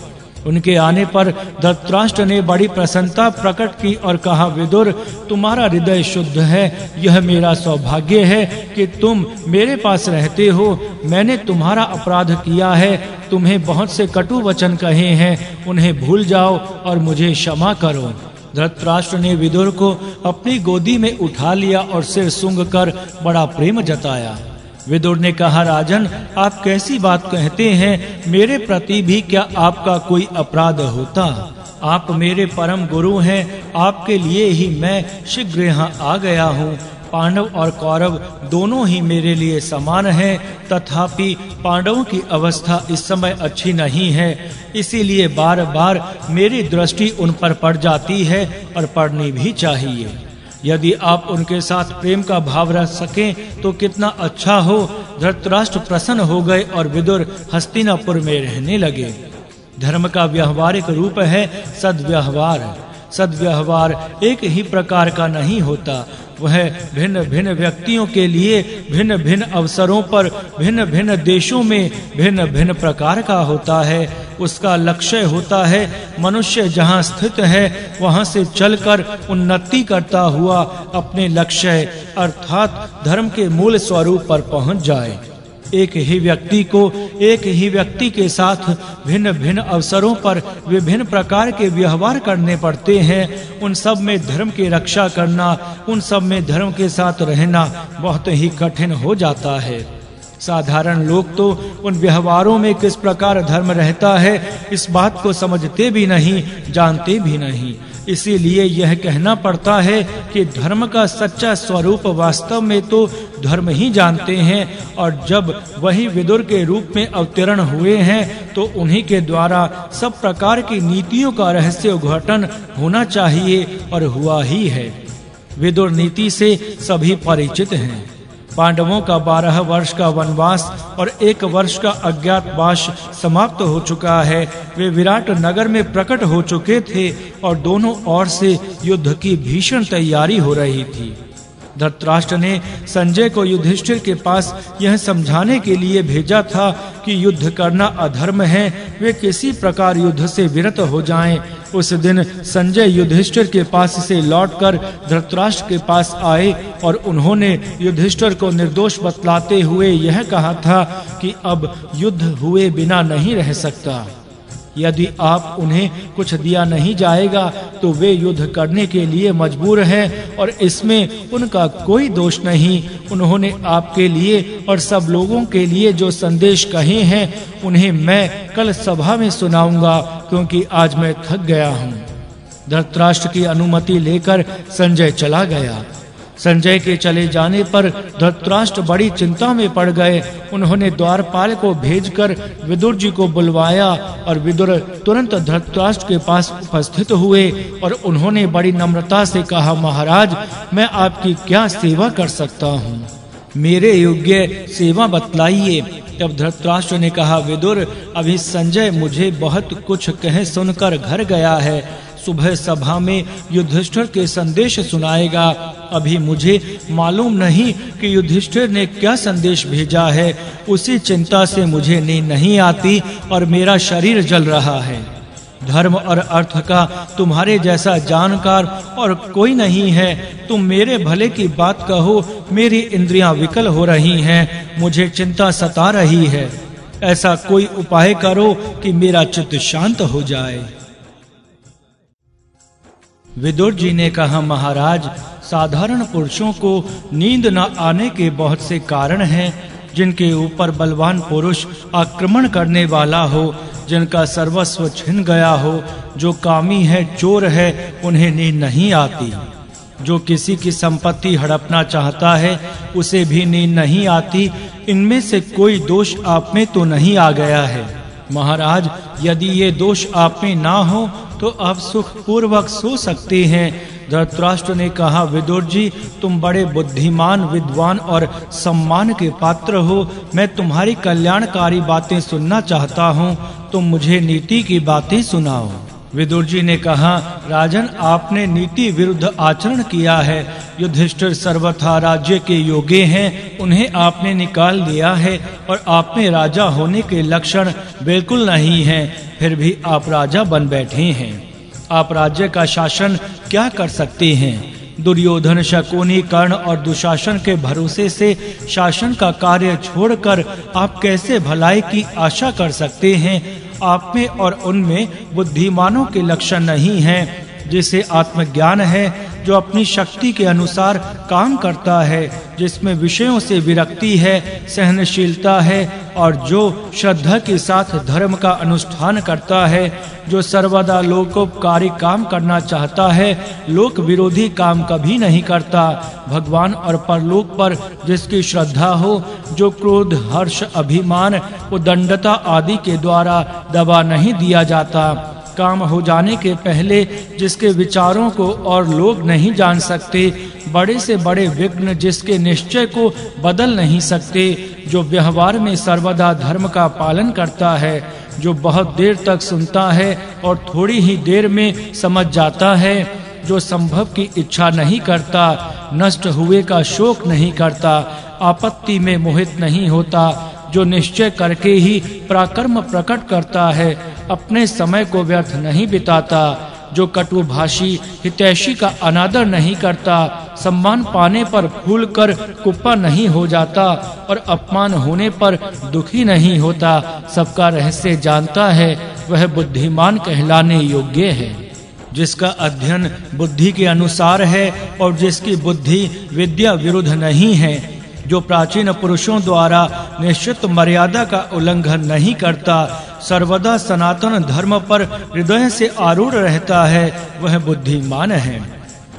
उनके आने पर धृतराष्ट्र ने बड़ी प्रसन्नता प्रकट की और कहा, विदुर, तुम्हारा हृदय शुद्ध है। यह मेरा सौभाग्य है कि तुम मेरे पास रहते हो। मैंने तुम्हारा अपराध किया है, तुम्हें बहुत से कटु वचन कहे हैं, उन्हें भूल जाओ और मुझे क्षमा करो। धृतराष्ट्र ने विदुर को अपनी गोदी में उठा लिया और सिर सूंघकर बड़ा प्रेम जताया। विदुर ने कहा, राजन, आप कैसी बात कहते हैं? मेरे प्रति भी क्या आपका कोई अपराध होता? आप मेरे परम गुरु हैं, आपके लिए ही मैं शीघ्र यहाँ आ गया हूँ। पांडव और कौरव दोनों ही मेरे लिए समान हैं, तथापि पांडवों की अवस्था इस समय अच्छी नहीं है, इसीलिए बार बार मेरी दृष्टि उन पर पड़ जाती है और पड़नी भी चाहिए। यदि आप उनके साथ प्रेम का भाव रख सकें तो कितना अच्छा हो। धृतराष्ट्र प्रसन्न हो गए और विदुर हस्तिनापुर में रहने लगे। धर्म का व्यवहारिक रूप है सद्व्यवहार। सद्व्यवहार एक ही प्रकार का नहीं होता, वह भिन्न भिन्न व्यक्तियों के लिए भिन्न भिन्न अवसरों पर भिन्न भिन्न देशों में भिन्न भिन्न प्रकार का होता है। उसका लक्ष्य होता है मनुष्य जहाँ स्थित है वहाँ से चलकर उन्नति करता हुआ अपने लक्ष्य अर्थात धर्म के मूल स्वरूप पर पहुँच जाए। एक ही व्यक्ति को एक ही व्यक्ति के साथ भिन्न भिन्न अवसरों पर विभिन्न प्रकार के व्यवहार करने पड़ते हैं। उन सब में धर्म की रक्षा करना, उन सब में धर्म के साथ रहना बहुत ही कठिन हो जाता है। साधारण लोग तो उन व्यवहारों में किस प्रकार धर्म रहता है इस बात को समझते भी नहीं, जानते भी नहीं। इसीलिए यह कहना पड़ता है कि धर्म का सच्चा स्वरूप वास्तव में तो धर्म ही जानते हैं, और जब वही विदुर के रूप में अवतरण हुए हैं तो उन्हीं के द्वारा सब प्रकार की नीतियों का रहस्य उद्घाटन होना चाहिए और हुआ ही है। विदुर नीति से सभी परिचित हैं। पांडवों का 12 वर्ष का वनवास और 1 वर्ष का अज्ञातवास समाप्त हो चुका है। वे विराट नगर में प्रकट हो चुके थे और दोनों ओर से युद्ध की भीषण तैयारी हो रही थी। धृतराष्ट्र ने संजय को युधिष्ठिर के पास यह समझाने के लिए भेजा था कि युद्ध करना अधर्म है, वे किसी प्रकार युद्ध से विरत हो जाएं। उस दिन संजय युधिष्ठिर के पास से लौटकर धृतराष्ट्र के पास आए और उन्होंने युधिष्ठिर को निर्दोष बतलाते हुए यह कहा था कि अब युद्ध हुए बिना नहीं रह सकता। यदि आप उन्हें कुछ दिया नहीं जाएगा तो वे युद्ध करने के लिए मजबूर हैं और इसमें उनका कोई दोष नहीं। उन्होंने आपके लिए और सब लोगों के लिए जो संदेश कहे हैं उन्हें मैं कल सभा में सुनाऊंगा, क्योंकि आज मैं थक गया हूँ। धृतराष्ट्र की अनुमति लेकर संजय चला गया। संजय के चले जाने पर धृतराष्ट्र बड़ी चिंता में पड़ गए। उन्होंने द्वारपाल को भेजकर विदुर जी को बुलवाया और विदुर तुरंत धृतराष्ट्र के पास उपस्थित हुए और उन्होंने बड़ी नम्रता से कहा, महाराज, मैं आपकी क्या सेवा कर सकता हूँ? मेरे योग्य सेवा बतलाइए। तब धृतराष्ट्र ने कहा, विदुर, अभी संजय मुझे बहुत कुछ कहे सुनकर घर गया है। सुबह सभा में युधिष्ठिर के संदेश सुनाएगा। अभी मुझे मालूम नहीं कि युधिष्ठिर ने क्या संदेश भेजा है। उसी चिंता से मुझे नींद नहीं आती और मेरा शरीर जल रहा है। धर्म और अर्थ का तुम्हारे जैसा जानकार और कोई नहीं है। तुम मेरे भले की बात कहो, मेरी इंद्रियां विकल हो रही हैं, मुझे चिंता सता रही है। ऐसा कोई उपाय करो कि मेरा चित्त शांत हो जाए। विदुर जी ने कहा, महाराज, साधारण पुरुषों को नींद न आने के बहुत से कारण हैं। जिनके ऊपर बलवान पुरुष आक्रमण करने वाला हो, जिनका सर्वस्व छिन गया हो, जो कामी है, चोर है, उन्हें नींद नहीं आती। जो किसी की संपत्ति हड़पना चाहता है, उसे भी नींद नहीं आती। इनमें से कोई दोष आप में तो नहीं आ गया है। महाराज, यदि ये दोष आप में ना हो तो आप सुख पूर्वक सो सकते हैं। धृतराष्ट्र ने कहा, विदुर जी, तुम बड़े बुद्धिमान, विद्वान और सम्मान के पात्र हो। मैं तुम्हारी कल्याणकारी बातें सुनना चाहता हूँ। तुम मुझे नीति की बातें सुनाओ। विदुर जी ने कहा, राजन, आपने नीति विरुद्ध आचरण किया है। युधिष्ठिर सर्वथा राज्य के योग्य हैं, उन्हें आपने निकाल दिया है और आप में राजा होने के लक्षण बिल्कुल नहीं हैं। फिर भी आप राजा बन बैठे हैं। आप राज्य का शासन क्या कर सकते हैं? दुर्योधन, शकुनी, कर्ण और दुशासन के भरोसे से शासन का कार्य छोड़कर आप कैसे भलाई की आशा कर सकते हैं? आप में और उनमें बुद्धिमानों के लक्षण नहीं हैं। जिसे आत्मज्ञान है, जो अपनी शक्ति के अनुसार काम करता है, जिसमें विषयों से विरक्ति है, सहनशीलता है और जो श्रद्धा के साथ धर्म का अनुष्ठान करता है, जो सर्वदा लोकोपकारी काम करना चाहता है, लोक विरोधी काम कभी नहीं करता, भगवान और परलोक पर जिसकी श्रद्धा हो, जो क्रोध, हर्ष, अभिमान, उदंडता आदि के द्वारा दबा नहीं दिया जाता, काम हो जाने के पहले जिसके विचारों को और लोग नहीं जान सकते, बड़े से बड़े विघ्न जिसके निश्चय को बदल नहीं सकते, जो व्यवहार में सर्वदा धर्म का पालन करता है, जो बहुत देर तक सुनता है और थोड़ी ही देर में समझ जाता है, जो संभव की इच्छा नहीं करता, नष्ट हुए का शोक नहीं करता, आपत्ति में मोहित नहीं होता, जो निश्चय करके ही पराक्रम प्रकट करता है, अपने समय को व्यर्थ नहीं बिताता, जो कटुभाषी, हितैषी का अनादर नहीं करता, सम्मान पाने पर फूल कर कुप्पा नहीं हो जाता और अपमान होने पर दुखी नहीं होता, सबका रहस्य जानता है, वह बुद्धिमान कहलाने योग्य है। जिसका अध्ययन बुद्धि के अनुसार है और जिसकी बुद्धि विद्या विरुद्ध नहीं है, जो प्राचीन पुरुषों द्वारा निश्चित मर्यादा का उल्लंघन नहीं करता, सर्वदा सनातन धर्म पर हृदय से आरूढ़ रहता है, वह बुद्धिमान है।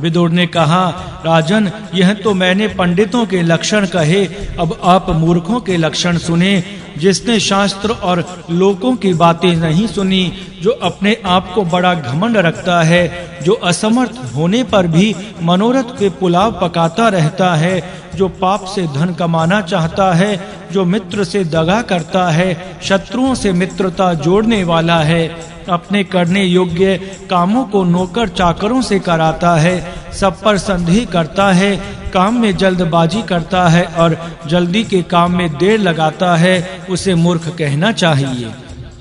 विदुर ने कहा, राजन, यह तो मैंने पंडितों के लक्षण कहे, अब आप मूर्खों के लक्षण सुने। जिसने शास्त्र और लोकों की बातें नहीं सुनी, जो अपने आप को बड़ा घमंड रखता है, जो असमर्थ होने पर भी मनोरथ के पुलाव पकाता रहता है, जो पाप से धन कमाना चाहता है, जो मित्र से दगा करता है, शत्रुओं से मित्रता जोड़ने वाला है, अपने करने योग्य कामों को नौकर चाकरों से कराता है, सब पर संदेह करता है, काम में जल्दबाजी करता है और जल्दी के काम में देर लगाता है, उसे मूर्ख कहना चाहिए।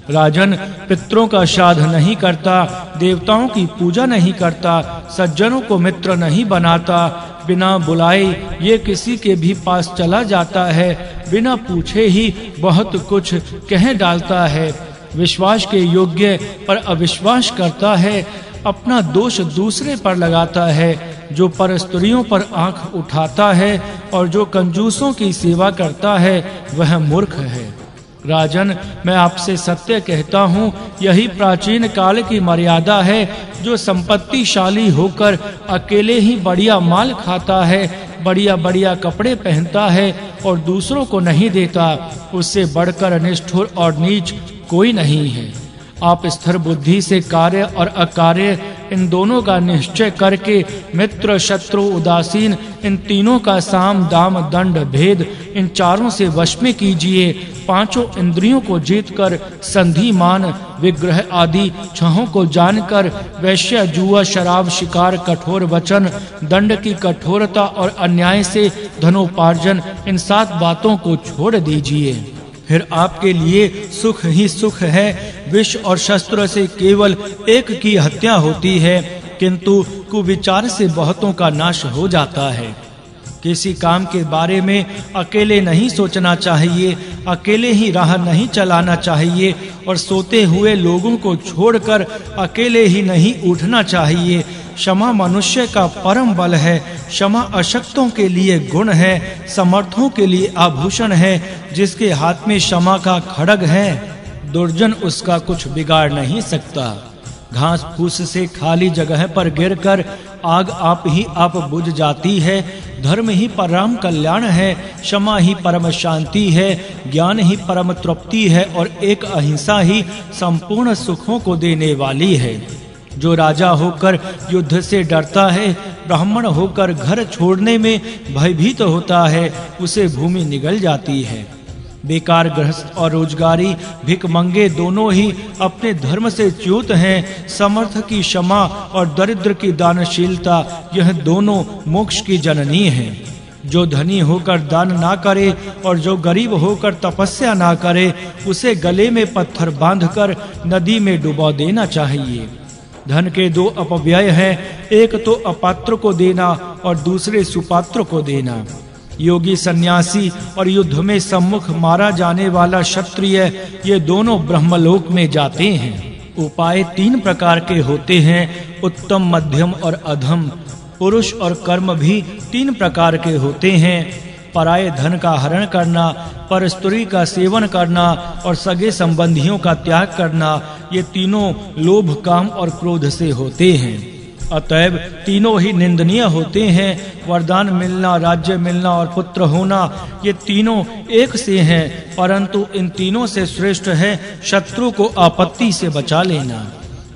राजन, पितरों का श्राद्ध नहीं करता, देवताओं की पूजा नहीं करता, सज्जनों को मित्र नहीं बनाता, बिना बुलाए ये किसी के भी पास चला जाता है, बिना पूछे ही बहुत कुछ कह डालता है, विश्वास के योग्य पर अविश्वास करता है, अपना दोष दूसरे पर लगाता है, जो पर स्त्रियों पर आंख उठाता है और जो कंजूसों की सेवा करता है वह मूर्ख है। राजन, मैं आपसे सत्य कहता हूँ, यही प्राचीन काल की मर्यादा है। जो संपत्तिशाली होकर अकेले ही बढ़िया माल खाता है, बढ़िया बढ़िया कपड़े पहनता है और दूसरों को नहीं देता, उससे बढ़कर निष्ठुर और नीच कोई नहीं है। आप स्थिर बुद्धि से कार्य और अकार्य इन दोनों का निश्चय करके मित्र शत्रु उदासीन इन तीनों का साम दाम दंड भेद इन चारों से वश में कीजिए। पांचों इंद्रियों को जीतकर संधि मान विग्रह आदि छहों को जानकर वैश्य जुआ शराब शिकार कठोर वचन दंड की कठोरता और अन्याय से धनोपार्जन इन 7 बातों को छोड़ दीजिए। फिर आपके लिए सुख ही सुख है। विष और शस्त्र से केवल एक की हत्या होती है, किंतु कुविचार से बहुतों का नाश हो जाता है। किसी काम के बारे में अकेले नहीं सोचना चाहिए, अकेले ही राह नहीं चलाना चाहिए और सोते हुए लोगों को छोड़कर अकेले ही नहीं उठना चाहिए। क्षमा मनुष्य का परम बल है। क्षमा अशक्तों के लिए गुण है, समर्थों के लिए आभूषण है। जिसके हाथ में क्षमा का खड्ग है, दुर्जन उसका कुछ बिगाड़ नहीं सकता। घास फूस से खाली जगह पर गिरकर आग आप ही आप बुझ जाती है। धर्म ही परम कल्याण है, क्षमा ही परम शांति है, ज्ञान ही परम तृप्ति है और एक अहिंसा ही संपूर्ण सुखों को देने वाली है। जो राजा होकर युद्ध से डरता है, ब्राह्मण होकर घर छोड़ने में भयभीत होता है, उसे भूमि निगल जाती है। बेकार गृहस्थ और रोजगारी भिखमंगे दोनों ही अपने धर्म से च्युत हैं। समर्थ की क्षमा और दरिद्र की दानशीलता, यह दोनों मोक्ष की जननी हैं। जो धनी होकर दान ना करे और जो गरीब होकर तपस्या ना करे, उसे गले में पत्थर बांधकर नदी में डुबा देना चाहिए। धन के 2 अपव्यय हैं, एक तो अपात्र को देना और दूसरे सुपात्र को देना। योगी सन्यासी और युद्ध में सम्मुख मारा जाने वाला क्षत्रिय, ये दोनों ब्रह्मलोक में जाते हैं। उपाय 3 प्रकार के होते हैं, उत्तम मध्यम और अधम। पुरुष और कर्म भी 3 प्रकार के होते हैं, पराये धन का हरण करना, पर स्त्री का सेवन करना और सगे संबंधियों का त्याग करना। ये तीनों लोभ काम और क्रोध से होते हैं। अतएव तीनों ही निंदनीय होते हैं। वरदान मिलना, राज्य मिलना और पुत्र होना, ये तीनों एक से हैं, परंतु इन तीनों से श्रेष्ठ है शत्रु को आपत्ति से बचा लेना।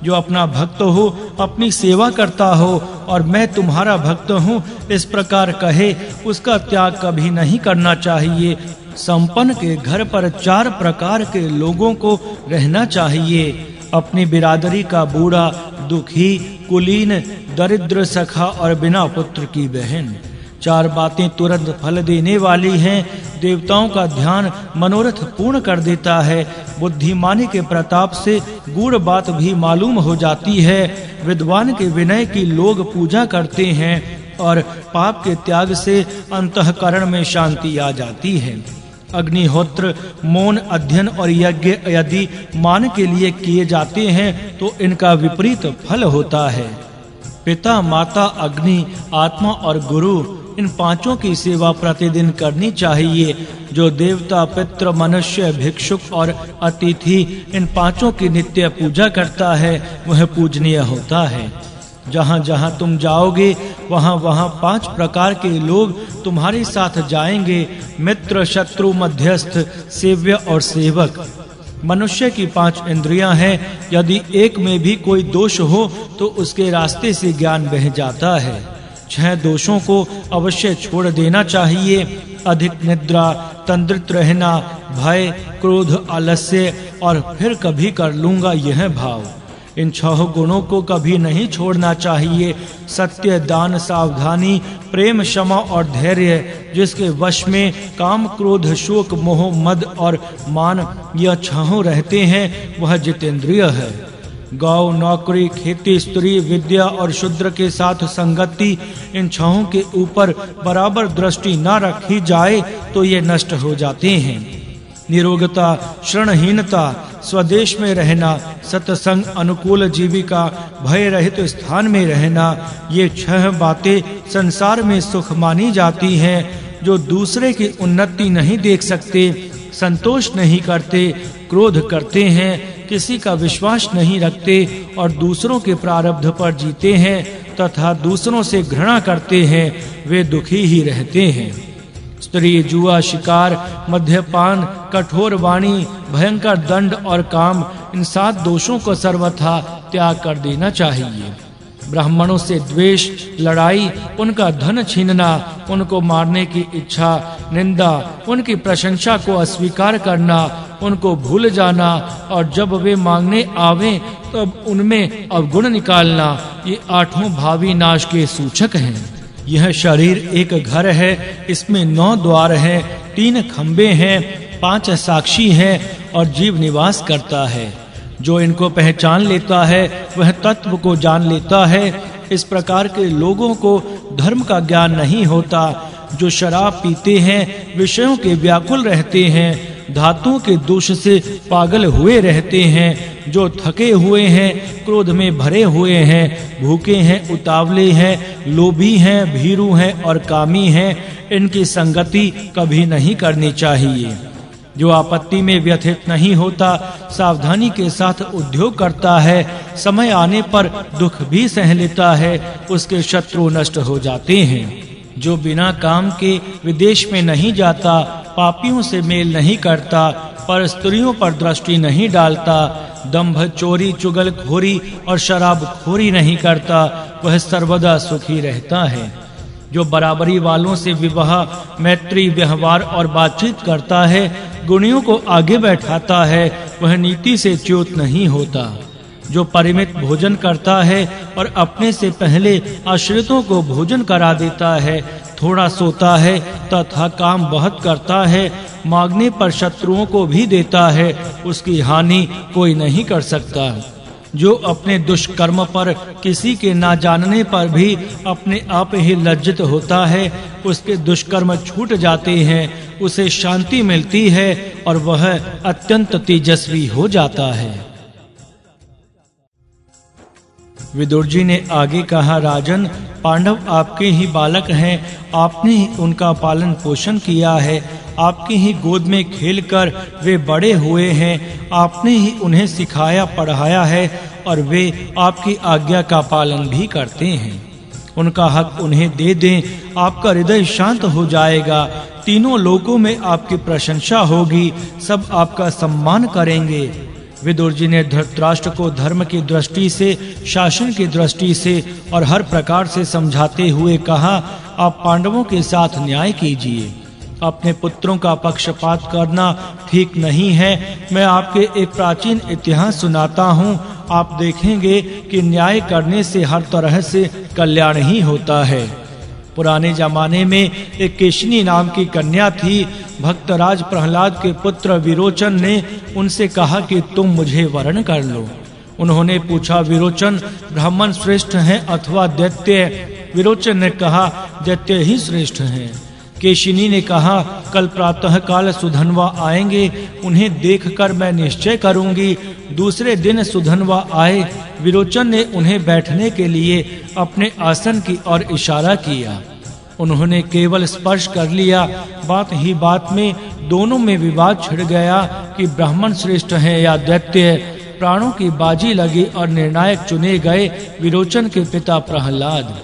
जो अपना भक्त हो, अपनी सेवा करता हो और मैं तुम्हारा भक्त हूँ इस प्रकार कहे, उसका त्याग कभी नहीं करना चाहिए। संपन्न के घर पर 4 प्रकार के लोगों को रहना चाहिए। अपनी बिरादरी का बूढ़ा, दुखी, कुलीन, दरिद्र सखा और बिना पुत्र की बहन। 4 बातें तुरंत फल देने वाली हैं। देवताओं का ध्यान मनोरथ पूर्ण कर देता है। बुद्धिमानी के प्रताप से गूढ़ बात भी मालूम हो जाती है। विद्वान के विनय की लोग पूजा करते हैं और पाप के त्याग से अंतःकरण में शांति आ जाती है। अग्निहोत्र, मौन, अध्ययन और यज्ञ यदि मान के लिए किए जाते हैं तो इनका विपरीत फल होता है। पिता, माता, अग्नि, आत्मा और गुरु, इन 5 की सेवा प्रतिदिन करनी चाहिए। जो देवता, पितृ, मनुष्य, भिक्षुक और अतिथि इन 5 की नित्य पूजा करता है वह पूजनीय होता है। जहाँ जहाँ तुम जाओगे वहां 5 प्रकार के लोग तुम्हारे साथ जाएंगे, मित्र, शत्रु, मध्यस्थ, सेव्य और सेवक। मनुष्य की 5 इंद्रियां हैं, यदि एक में भी कोई दोष हो तो उसके रास्ते से ज्ञान बह जाता है। 6 दोषों को अवश्य छोड़ देना चाहिए: अधिक निद्रा, तंद्रित रहना, भय, क्रोध, आलस्य और फिर कभी कर लूंगा यह भाव। इन 6 गुणों को कभी नहीं छोड़ना चाहिए: सत्य, दान, सावधानी, प्रेम, क्षमा और धैर्य। जिसके वश में काम, क्रोध, शोक, मोह, मद और मान यह 6 रहते हैं वह जितेंद्रिय है। गौ, नौकरी, खेती, स्त्री, विद्या और शूद्र के साथ संगति, इन 6 के ऊपर बराबर दृष्टि न रखी जाए तो ये नष्ट हो जाते हैं। निरोगता, श्रणहीनता, स्वदेश में रहना, सत्संग, अनुकूल जीविका, भय रहित स्थान में रहना, ये 6 बातें संसार में सुख मानी जाती हैं। जो दूसरे की उन्नति नहीं देख सकते, संतोष नहीं करते, क्रोध करते हैं, किसी का विश्वास नहीं रखते और दूसरों के प्रारब्ध पर जीते हैं तथा दूसरों से घृणा करते हैं, वे दुखी ही रहते हैं। स्त्री, जुआ, शिकार, मद्यपान, कठोर वाणी, भयंकर दंड और काम, इन 7 दोषों को सर्वथा त्याग कर देना चाहिए। ब्राह्मणों से द्वेष, लड़ाई, उनका धन छीनना, उनको मारने की इच्छा, निंदा, उनकी प्रशंसा को अस्वीकार करना, उनको भूल जाना और जब वे मांगने आवें तब उनमें अवगुण निकालना, ये 8 भावी नाश के सूचक हैं। यह शरीर एक घर है, इसमें 9 द्वार हैं, 3 खंबे हैं, 5 साक्षी हैं और जीव निवास करता है। जो इनको पहचान लेता है वह तत्व को जान लेता है। इस प्रकार के लोगों को धर्म का ज्ञान नहीं होता। जो शराब पीते हैं, विषयों के व्याकुल रहते हैं, धातुओं के दोष से पागल हुए रहते हैं, जो थके हुए हैं, क्रोध में भरे हुए हैं, भूखे हैं, उतावले हैं, लोभी हैं, भीरू हैं और कामी हैं, इनकी संगति कभी नहीं करनी चाहिए। जो आपत्ति में व्यथित नहीं होता, सावधानी के साथ उद्योग करता है, समय आने पर दुख भी सह लेता है, उसके शत्रु नष्ट हो जाते हैं। जो बिना काम के विदेश में नहीं जाता, पापियों से मेल नहीं करता, पर स्त्रियों पर दृष्टि नहीं डालता, दंभ, चोरी, चुगलखोरी और शराबखोरी नहीं करता, वह सर्वदा सुखी रहता है। जो बराबरी वालों से विवाह, मैत्री, व्यवहार और बातचीत करता है, गुणियों को आगे बैठाता है, वह नीति से च्युत नहीं होता। जो परिमित भोजन करता है और अपने से पहले आश्रितों को भोजन करा देता है, थोड़ा सोता है तथा काम बहुत करता है, मांगने पर शत्रुओं को भी देता है, उसकी हानि कोई नहीं कर सकता। जो अपने दुष्कर्म पर किसी के ना जानने पर भी अपने आप ही लज्जित होता है, उसके दुष्कर्म छूट जाते हैं, उसे शांति मिलती है और वह अत्यंत तेजस्वी हो जाता है। विदुर जी ने आगे कहा, राजन, पांडव आपके ही बालक हैं, आपने ही उनका पालन पोषण किया है, आपकी ही गोद में खेलकर वे बड़े हुए हैं, आपने ही उन्हें सिखाया पढ़ाया है और वे आपकी आज्ञा का पालन भी करते हैं। उनका हक उन्हें दे दें, आपका हृदय शांत हो जाएगा, तीनों लोकों में आपकी प्रशंसा होगी, सब आपका सम्मान करेंगे। विदुर जी ने धृतराष्ट्र को धर्म की दृष्टि से, शासन की दृष्टि से और हर प्रकार से समझाते हुए कहा, आप पांडवों के साथ न्याय कीजिए। अपने पुत्रों का पक्षपात करना ठीक नहीं है। मैं आपके एक प्राचीन इतिहास सुनाता हूँ, आप देखेंगे कि न्याय करने से हर तरह से कल्याण ही होता है। पुराने जमाने में एक केशिनी नाम की कन्या थी। भक्तराज प्रहलाद के पुत्र विरोचन ने उनसे कहा कि तुम मुझे वरण कर लो। उन्होंने पूछा, विरोचन ब्राह्मण श्रेष्ठ हैं अथवा दैत्य? विरोचन ने कहा, दैत्य ही श्रेष्ठ हैं। केशिनी ने कहा, कल प्रातः काल सुधनवा आएंगे, उन्हें देखकर मैं निश्चय करूंगी। दूसरे दिन सुधनवा आए। विरोचन ने उन्हें बैठने के लिए अपने आसन की ओर इशारा किया। उन्होंने केवल स्पर्श कर लिया। बात ही बात में दोनों में विवाद छिड़ गया कि ब्राह्मण श्रेष्ठ हैं या दैत्य। प्राणों की बाजी लगी और निर्णायक चुने गए विरोचन के पिता प्रहलाद।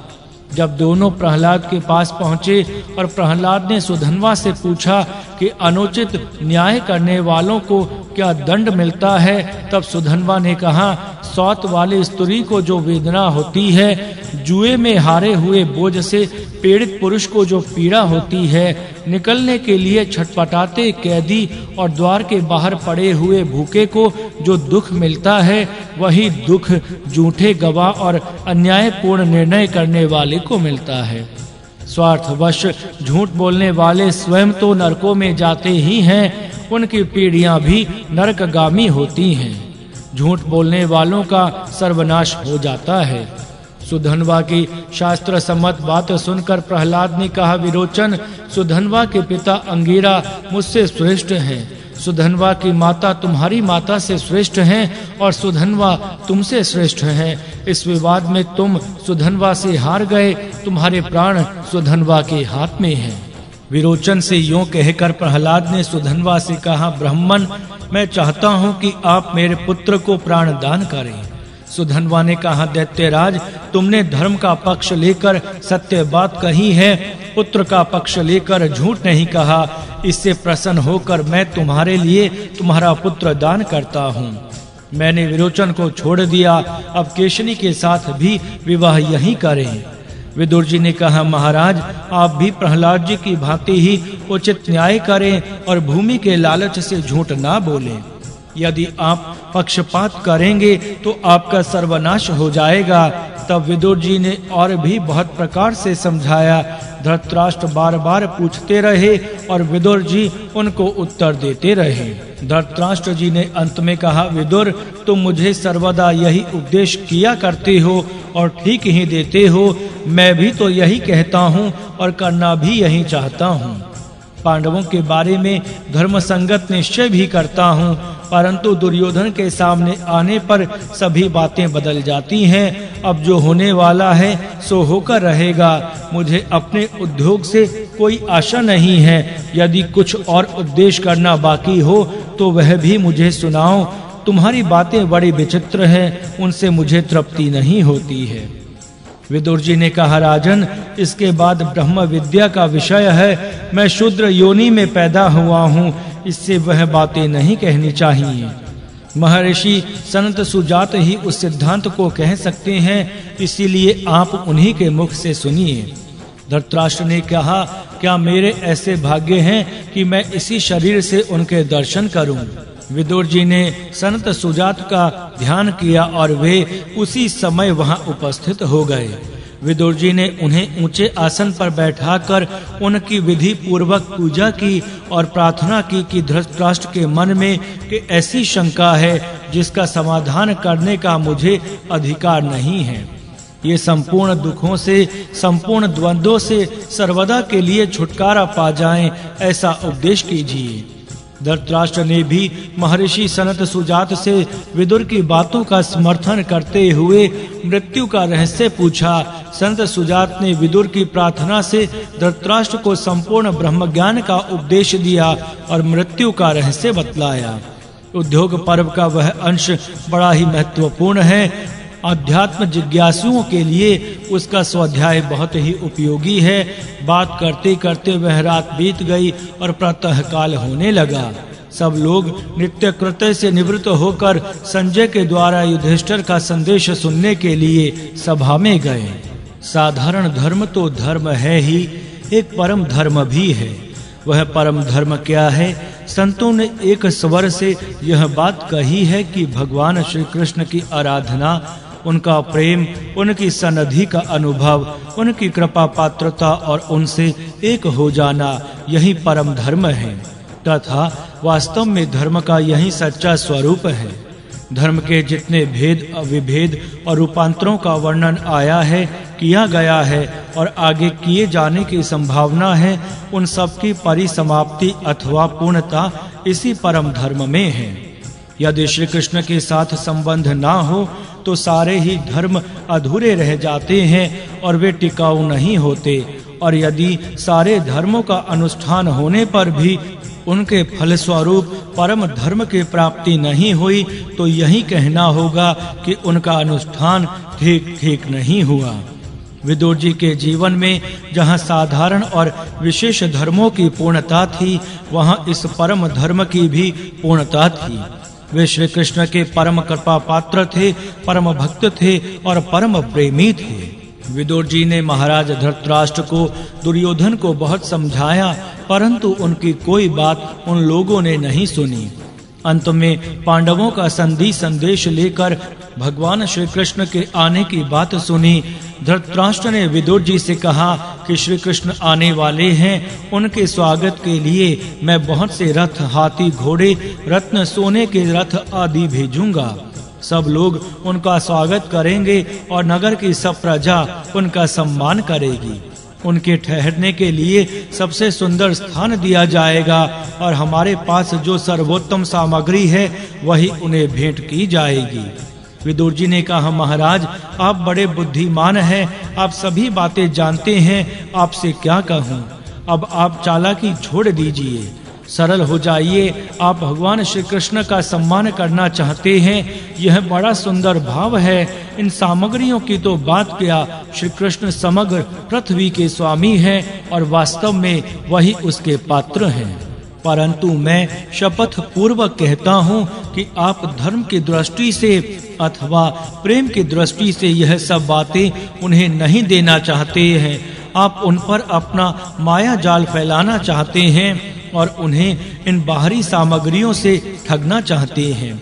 जब दोनों प्रहलाद के पास पहुँचे और प्रहलाद ने सुधन्वा से पूछा कि अनुचित न्याय करने वालों को क्या दंड मिलता है, तब सुधन्वा ने कहा, सौत वाली स्त्री को जो वेदना होती है, जुए में हारे हुए बोझ से पीड़ित पुरुष को जो पीड़ा होती है, निकलने के लिए छटपटाते कैदी और द्वार के बाहर पड़े हुए भूखे को जो दुख मिलता है, वही दुख झूठे गवाह और अन्यायपूर्ण निर्णय करने वाले को मिलता है। स्वार्थवश झूठ बोलने वाले स्वयं तो नरकों में जाते ही हैं, उनकी पीढ़ियां भी नरकगामी होती हैं। झूठ बोलने वालों का सर्वनाश हो जाता है। सुधन्वा की शास्त्र सम्मत बात सुनकर प्रहलाद ने कहा, विरोचन, सुधन्वा के पिता अंगिरा मुझसे श्रेष्ठ हैं। सुधन्वा की माता तुम्हारी माता से श्रेष्ठ हैं और सुधन्वा तुमसे श्रेष्ठ हैं। इस विवाद में तुम सुधन्वा से हार गए, तुम्हारे प्राण सुधन्वा के हाथ में हैं। विरोचन से यूं कहकर प्रहलाद ने सुधन्वा से कहा, ब्राह्मण, मैं चाहता हूं कि आप मेरे पुत्र को प्राण दान करें। सुधन्वा ने कहा, दैत्यराज, तुमने धर्म का पक्ष लेकर सत्य बात कही है, पुत्र का पक्ष लेकर झूठ नहीं कहा। इससे प्रसन्न होकर मैं तुम्हारे लिए तुम्हारा पुत्र दान करता हूँ। मैंने विरोचन को छोड़ दिया, अब केशनी के साथ भी विवाह यही करें। विदुर जी ने कहा, महाराज, आप भी प्रहलाद जी की भांति ही उचित न्याय करें और भूमि के लालच से झूठ ना बोलें। यदि आप पक्षपात करेंगे तो आपका सर्वनाश हो जाएगा। तब विदुर जी ने और भी बहुत प्रकार से समझाया। धृतराष्ट्र बार बार पूछते रहे और विदुर जी उनको उत्तर देते रहे। धृतराष्ट्र जी ने अंत में कहा, विदुर, तुम मुझे सर्वदा यही उपदेश किया करते हो और ठीक ही देते हो। मैं भी तो यही कहता हूँ और करना भी यही चाहता हूँ। पांडवों के बारे में धर्म संगत निश्चय भी करता हूँ, परंतु दुर्योधन के सामने आने पर सभी बातें बदल जाती हैं। अब जो होने वाला है सो होकर रहेगा। मुझे अपने उद्योग से कोई आशा नहीं है। यदि कुछ और उपदेश करना बाकी हो तो वह भी मुझे सुनाओ। तुम्हारी बातें बड़ी विचित्र हैं, उनसे मुझे तृप्ति नहीं होती है। विदुर जी ने कहा, राजन, इसके बाद ब्रह्म विद्या का विषय है। मैं शूद्र योनि में पैदा हुआ हूँ, इससे वह बातें नहीं कहनी चाहिए। महर्षि सनत सुजात ही उस सिद्धांत को कह सकते हैं, इसीलिए आप उन्हीं के मुख से सुनिए। धृतराष्ट्र ने कहा, क्या मेरे ऐसे भाग्य हैं कि मैं इसी शरीर से उनके दर्शन करूं? विदुर जी ने सनत सुजात का ध्यान किया और वे उसी समय वहां उपस्थित हो गए। विदुर जी ने उन्हें ऊंचे आसन पर बैठाकर उनकी विधि पूर्वक पूजा की और प्रार्थना की कि धृतराष्ट्र के मन में कि ऐसी शंका है जिसका समाधान करने का मुझे अधिकार नहीं है। ये संपूर्ण दुखों से, संपूर्ण द्वंद्वों से सर्वदा के लिए छुटकारा पा जाएं, ऐसा उपदेश कीजिए। धृतराष्ट्र ने भी महर्षि सनत सुजात से विदुर की बातों का समर्थन करते हुए मृत्यु का रहस्य पूछा। सनत सुजात ने विदुर की प्रार्थना से धृतराष्ट्र को संपूर्ण ब्रह्म ज्ञान का उपदेश दिया और मृत्यु का रहस्य बतलाया। उद्योग पर्व का वह अंश बड़ा ही महत्वपूर्ण है। अध्यात्म जिज्ञासुओं के लिए उसका स्वाध्याय बहुत ही उपयोगी है। बात करते करते वह रात बीत गई और प्रातः काल होने लगा। सब लोग नित्य कृत्य से निवृत्त होकर संजय के द्वारा युधिष्ठिर का संदेश सुनने के लिए सभा में गए। साधारण धर्म तो धर्म है ही, एक परम धर्म भी है। वह परम धर्म क्या है? संतों ने एक स्वर से यह बात कही है कि भगवान श्री कृष्ण की आराधना, उनका प्रेम, उनकी सन्निधि का अनुभव, उनकी कृपा पात्रता और उनसे एक हो जाना, यही परम धर्म है। तथा वास्तव में धर्म का यही सच्चा स्वरूप है। धर्म के जितने भेद, विभेद और रूपांतरों का वर्णन आया है, किया गया है और आगे किए जाने की संभावना है, उन सब की परिसमाप्ति अथवा पूर्णता इसी परम धर्म में है। यदि श्री कृष्ण के साथ संबंध ना हो तो सारे ही धर्म अधूरे रह जाते हैं और वे टिकाऊ नहीं होते। और यदि सारे धर्मों का अनुष्ठान होने पर भी उनके फलस्वरूप परम धर्म की प्राप्ति नहीं हुई तो यही कहना होगा कि उनका अनुष्ठान ठीक नहीं हुआ। विदुर जी के जीवन में जहाँ साधारण और विशेष धर्मों की पूर्णता थी, वहाँ इस परम धर्म की भी पूर्णता थी। वे श्री कृष्ण के परम कृपा पात्र थे, परम भक्त थे और परम प्रेमी थे। विदुर जी ने महाराज धृतराष्ट्र को दुर्योधन को बहुत समझाया, परंतु उनकी कोई बात उन लोगों ने नहीं सुनी। अंत में पांडवों का संधि संदेश लेकर भगवान श्री कृष्ण के आने की बात सुनी। धृतराष्ट्र ने विदुर जी से कहा कि श्री कृष्ण आने वाले हैं, उनके स्वागत के लिए मैं बहुत से रथ, हाथी, घोड़े, रत्न, सोने के रथ आदि भेजूंगा। सब लोग उनका स्वागत करेंगे और नगर की सब प्रजा उनका सम्मान करेगी। उनके ठहरने के लिए सबसे सुंदर स्थान दिया जाएगा और हमारे पास जो सर्वोत्तम सामग्री है वही उन्हें भेंट की जाएगी। विदुर जी ने कहा, महाराज आप बड़े बुद्धिमान हैं, आप सभी बातें जानते हैं, आपसे क्या कहूँ। अब आप चालाकी छोड़ दीजिए, सरल हो जाइए। आप भगवान श्री कृष्ण का सम्मान करना चाहते हैं, यह बड़ा सुंदर भाव है। इन सामग्रियों की तो बात क्या, श्री कृष्ण समग्र पृथ्वी के स्वामी हैं और वास्तव में वही उसके पात्र हैं। परंतु मैं शपथ पूर्वक कहता हूँ कि आप धर्म की दृष्टि से अथवा प्रेम की दृष्टि से यह सब बातें उन्हें नहीं देना चाहते हैं। आप उन पर अपना माया जाल फैलाना चाहते हैं और उन्हें इन बाहरी सामग्रियों से ठगना चाहते हैं।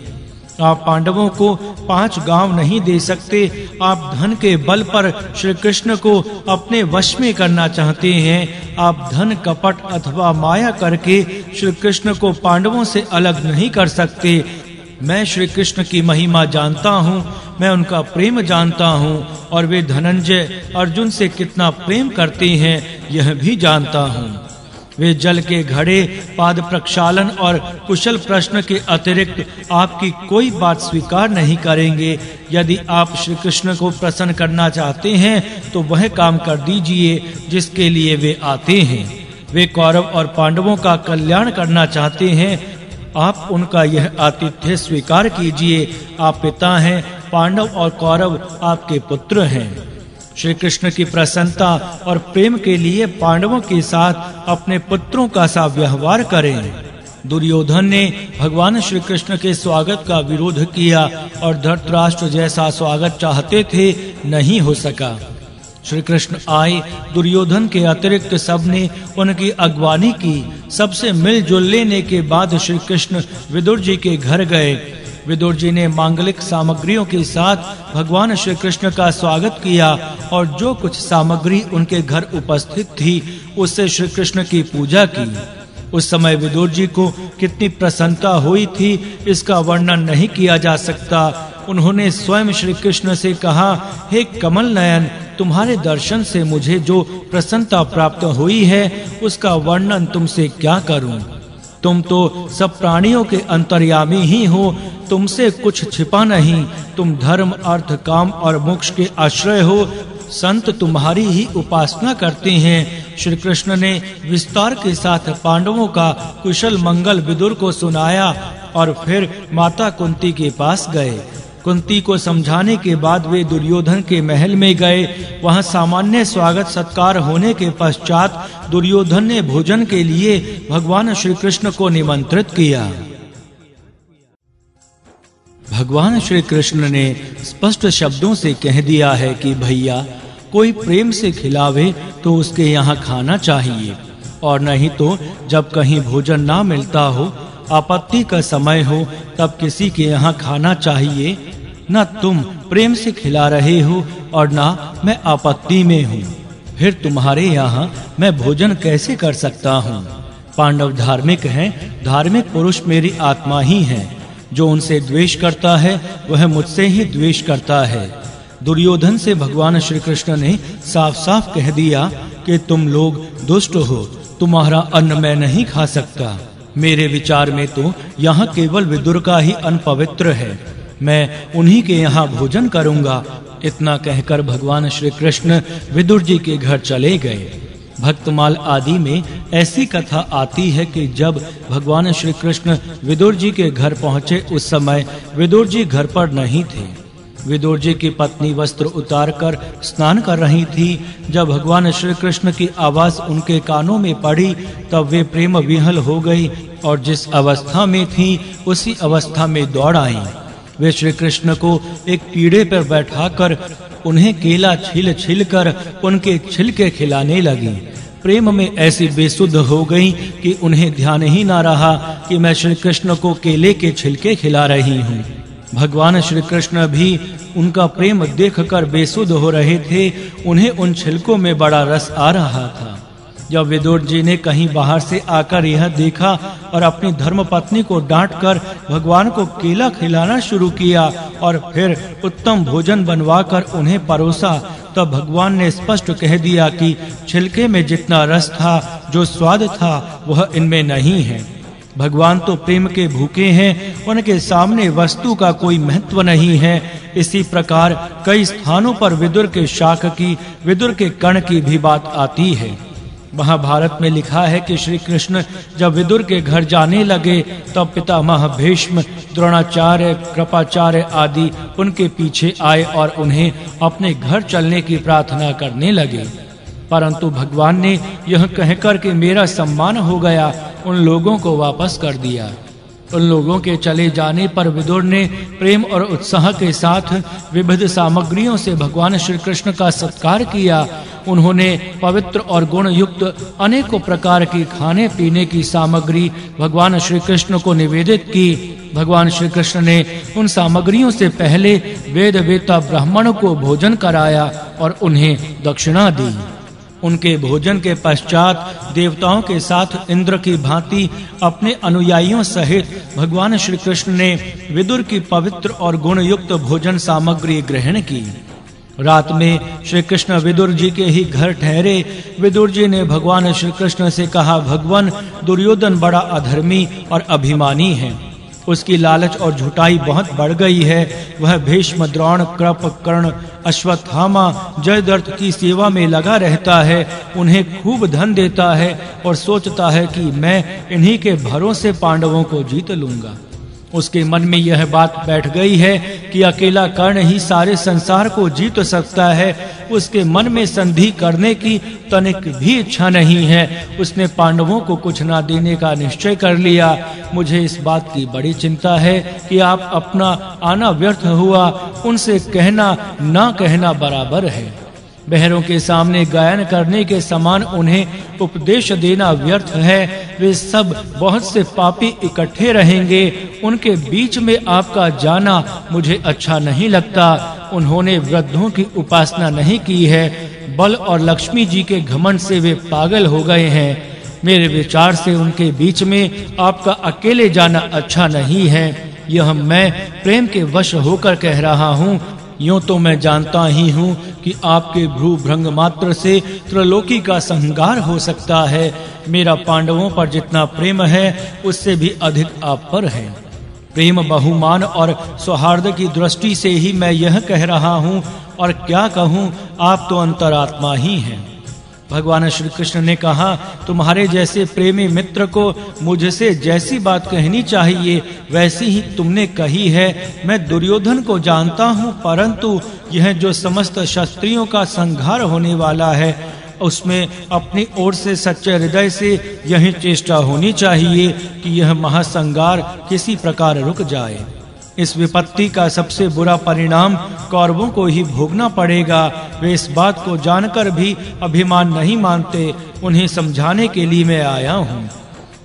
आप पांडवों को 5 गांव नहीं दे सकते। आप धन के बल पर श्री कृष्ण को अपने वश में करना चाहते हैं। आप धन, कपट अथवा माया करके श्री कृष्ण को पांडवों से अलग नहीं कर सकते। मैं श्री कृष्ण की महिमा जानता हूँ, मैं उनका प्रेम जानता हूँ और वे धनंजय अर्जुन से कितना प्रेम करते हैं यह भी जानता हूँ। वे जल के घड़े, पाद प्रक्षालन और कुशल प्रश्न के अतिरिक्त आपकी कोई बात स्वीकार नहीं करेंगे। यदि आप श्री कृष्ण को प्रसन्न करना चाहते हैं तो वह काम कर दीजिए जिसके लिए वे आते हैं। वे कौरव और पांडवों का कल्याण करना चाहते हैं, आप उनका यह आतिथ्य स्वीकार कीजिए। आप पिता हैं, पांडव और कौरव आपके पुत्र हैं। श्री कृष्ण की प्रसन्नता और प्रेम के लिए पांडवों के साथ अपने पुत्रों का सा व्यवहार करें। दुर्योधन ने भगवान श्री कृष्ण के स्वागत का विरोध किया और धृतराष्ट्र जैसा स्वागत चाहते थे नहीं हो सका। श्री कृष्ण आए, दुर्योधन के अतिरिक्त सबने उनकी अगवानी की। सबसे मिलजुल लेने के बाद श्री कृष्ण विदुर जी के घर गए। विदुर जी ने मांगलिक सामग्रियों के साथ भगवान श्री कृष्ण का स्वागत किया और जो कुछ सामग्री उनके घर उपस्थित थी उससे श्री कृष्ण की पूजा की। उस समय विदुर जी को कितनी प्रसन्नता हुई थी इसका वर्णन नहीं किया जा सकता। उन्होंने स्वयं श्री कृष्ण से कहा, हे कमल नयन, तुम्हारे दर्शन से मुझे जो प्रसन्नता प्राप्त हुई है उसका वर्णन तुमसे क्या करूं। तुम तो सब प्राणियों के अंतर्यामी ही हो, तुमसे कुछ छिपा नहीं। तुम धर्म, अर्थ, काम और मोक्ष के आश्रय हो। संत तुम्हारी ही उपासना करते हैं। श्री कृष्ण ने विस्तार के साथ पांडवों का कुशल मंगल विदुर को सुनाया और फिर माता कुंती के पास गए। कुंती को समझाने के बाद वे दुर्योधन के महल में गए। वहां सामान्य स्वागत सत्कार होने के पश्चात दुर्योधन ने भोजन के लिए भगवान श्री कृष्ण को निमंत्रित किया। भगवान श्री कृष्ण ने स्पष्ट शब्दों से कह दिया है कि भैया, कोई प्रेम से खिलावे तो उसके यहाँ खाना चाहिए, और नहीं तो जब कहीं भोजन ना मिलता हो, आपत्ति का समय हो, तब किसी के यहाँ खाना चाहिए। न तुम प्रेम से खिला रहे हो और ना मैं आपत्ति में हूँ, फिर तुम्हारे यहाँ मैं भोजन कैसे कर सकता हूँ। पांडव धार्मिक हैं, धार्मिक पुरुष मेरी आत्मा ही है। जो उनसे द्वेष करता है वह मुझसे ही द्वेष करता है। दुर्योधन से भगवान श्री कृष्ण ने साफ साफ कह दिया कि तुम लोग दुष्ट हो, तुम्हारा अन्न मैं नहीं खा सकता। मेरे विचार में तो यहाँ केवल विदुर का ही अन्न पवित्र है, मैं उन्हीं के यहाँ भोजन करूँगा। इतना कहकर भगवान श्री कृष्ण विदुर जी के घर चले गए। भक्तमाल आदि में ऐसी कथा आती है कि जब भगवान श्री कृष्ण विदुर जी के घर पहुँचे उस समय विदुर जी घर पर नहीं थे। विदुर जी की पत्नी वस्त्र उतारकर स्नान कर रही थी। जब भगवान श्री कृष्ण की आवाज उनके कानों में पड़ी तब वे प्रेम विह्वल हो गई और जिस अवस्था में थी उसी अवस्था में दौड़ आई। वे श्री कृष्ण को एक पीढ़े पर बैठाकर उन्हें केला छील कर उनके छिलके खिलाने लगी। प्रेम में ऐसी बेसुध हो गई कि उन्हें ध्यान ही ना रहा कि मैं श्री कृष्ण को केले के छिलके खिला रही हूँ। भगवान श्री कृष्ण भी उनका प्रेम देखकर बेसुध हो रहे थे। उन्हें उन छिलकों में बड़ा रस आ रहा था। जब विदुर जी ने कहीं बाहर से आकर यह देखा और अपनी धर्मपत्नी को डांटकर भगवान को केला खिलाना शुरू किया और फिर उत्तम भोजन बनवाकर उन्हें परोसा, तब भगवान ने स्पष्ट कह दिया कि छिलके में जितना रस था, जो स्वाद था, वह इनमें नहीं है। भगवान तो प्रेम के भूखे हैं, उनके सामने वस्तु का कोई महत्व नहीं है। इसी प्रकार कई स्थानों पर विदुर के शाक की, विदुर के कर्ण की भी बात आती है। महाभारत में लिखा है कि श्री कृष्ण जब विदुर के घर जाने लगे तब पितामह भीष्म, द्रोणाचार्य, कृपाचार्य आदि उनके पीछे आए और उन्हें अपने घर चलने की प्रार्थना करने लगे। परंतु भगवान ने यह कहकर कि मेरा सम्मान हो गया, उन लोगों को वापस कर दिया। उन लोगों के चले जाने पर विदुर ने प्रेम और उत्साह के साथ विविध सामग्रियों से भगवान श्री कृष्ण का सत्कार किया। उन्होंने पवित्र और गुण युक्त अनेकों प्रकार की खाने पीने की सामग्री भगवान श्री कृष्ण को निवेदित की। भगवान श्री कृष्ण ने उन सामग्रियों से पहले वेद वेत्ता ब्राह्मणों को भोजन कराया और उन्हें दक्षिणा दी। उनके भोजन के पश्चात देवताओं के साथ इंद्र की भांति अपने अनुयायियों सहित भगवान श्री कृष्ण ने विदुर की पवित्र और गुण युक्त भोजन सामग्री ग्रहण की। रात में श्री कृष्ण विदुर जी के ही घर ठहरे। विदुर जी ने भगवान श्री कृष्ण से कहा, भगवान, दुर्योधन बड़ा अधर्मी और अभिमानी है। उसकी लालच और झुटाई बहुत बढ़ गई है। वह भीष्म, द्रोण, कृप, कर्ण, अश्वत्थामा, जयद्रथ की सेवा में लगा रहता है। उन्हें खूब धन देता है और सोचता है कि मैं इन्हीं के भरोसे पांडवों को जीत लूंगा। उसके मन में यह बात बैठ गई है कि अकेला कर्ण ही सारे संसार को जीत सकता है। उसके मन में संधि करने की तनिक भी इच्छा नहीं है। उसने पांडवों को कुछ ना देने का निश्चय कर लिया। मुझे इस बात की बड़ी चिंता है कि आप अपना आना व्यर्थ हुआ। उनसे कहना ना कहना बराबर है। बहरों के सामने गायन करने के समान उन्हें उपदेश देना व्यर्थ है। वे सब बहुत से पापी इकट्ठे रहेंगे। उनके बीच में आपका जाना मुझे अच्छा नहीं लगता। उन्होंने वृद्धों की उपासना नहीं की है। बल और लक्ष्मी जी के घमंड से वे पागल हो गए हैं। मेरे विचार से उनके बीच में आपका अकेले जाना अच्छा नहीं है। यह मैं प्रेम के वश होकर कह रहा हूँ। यूं तो मैं जानता ही हूँ कि आपके भ्रू भृंग मात्र से त्रिलोकी का संहार हो सकता है। मेरा पांडवों पर जितना प्रेम है उससे भी अधिक आप पर है। प्रेम, बहुमान और सौहार्द की दृष्टि से ही मैं यह कह रहा हूँ, और क्या कहूँ, आप तो अंतरात्मा ही हैं। भगवान श्री कृष्ण ने कहा, तुम्हारे जैसे प्रेमी मित्र को मुझसे जैसी बात कहनी चाहिए वैसी ही तुमने कही है। मैं दुर्योधन को जानता हूँ, परंतु यह जो समस्त क्षत्रियों का संहार होने वाला है उसमें अपनी ओर से सच्चे हृदय से यही चेष्टा होनी चाहिए कि यह महासंहार किसी प्रकार रुक जाए। इस विपत्ति का सबसे बुरा परिणाम कौरवों को ही भोगना पड़ेगा। वे इस बात को जानकर भी अभिमान नहीं मानते। उन्हें समझाने के लिए मैं आया हूँ।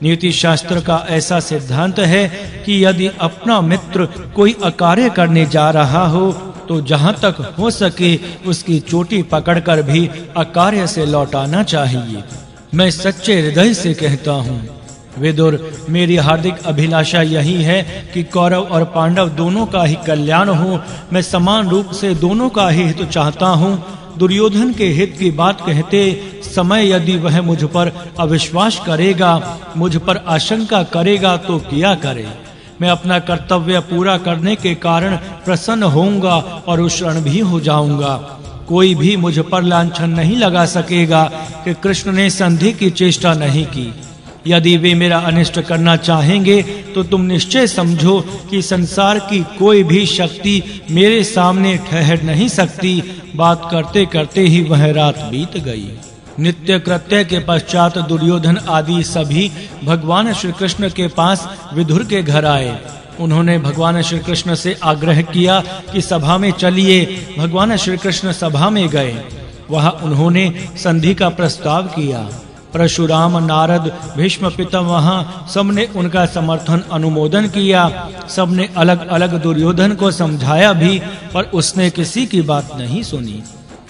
नीति शास्त्र का ऐसा सिद्धांत है कि यदि अपना मित्र कोई अकार्य करने जा रहा हो तो जहाँ तक हो सके उसकी चोटी पकड़कर भी अकार्य से लौटाना चाहिए। मैं सच्चे हृदय से कहता हूँ। विदुर, मेरी हार्दिक अभिलाषा यही है कि कौरव और पांडव दोनों का ही कल्याण हो। मैं समान रूप से दोनों का ही हित चाहता हूँ। दुर्योधन के हित की बात कहते समय यदि वह मुझ पर अविश्वास करेगा, मुझ पर आशंका करेगा तो किया करे। मैं अपना कर्तव्य पूरा करने के कारण प्रसन्न होऊंगा और उष्ण भी हो जाऊंगा। कोई भी मुझ पर लांछन नहीं लगा सकेगा कि कृष्ण ने संधि की चेष्टा नहीं की। यदि वे मेरा अनिष्ट करना चाहेंगे तो तुम निश्चय समझो कि संसार की कोई भी शक्ति मेरे सामने ठहर नहीं सकती। बात करते करते ही वह रात बीत गई। नित्य कृत्य के पश्चात दुर्योधन आदि सभी भगवान श्री कृष्ण के पास विदुर के घर आए। उन्होंने भगवान श्री कृष्ण से आग्रह किया कि सभा में चलिए। भगवान श्री कृष्ण सभा में गए। वहां उन्होंने संधि का प्रस्ताव किया। परशुराम, नारद, भीष्म पितामह सबने उनका समर्थन अनुमोदन किया। सबने अलग अलग दुर्योधन को समझाया भी, पर उसने किसी की बात नहीं सुनी।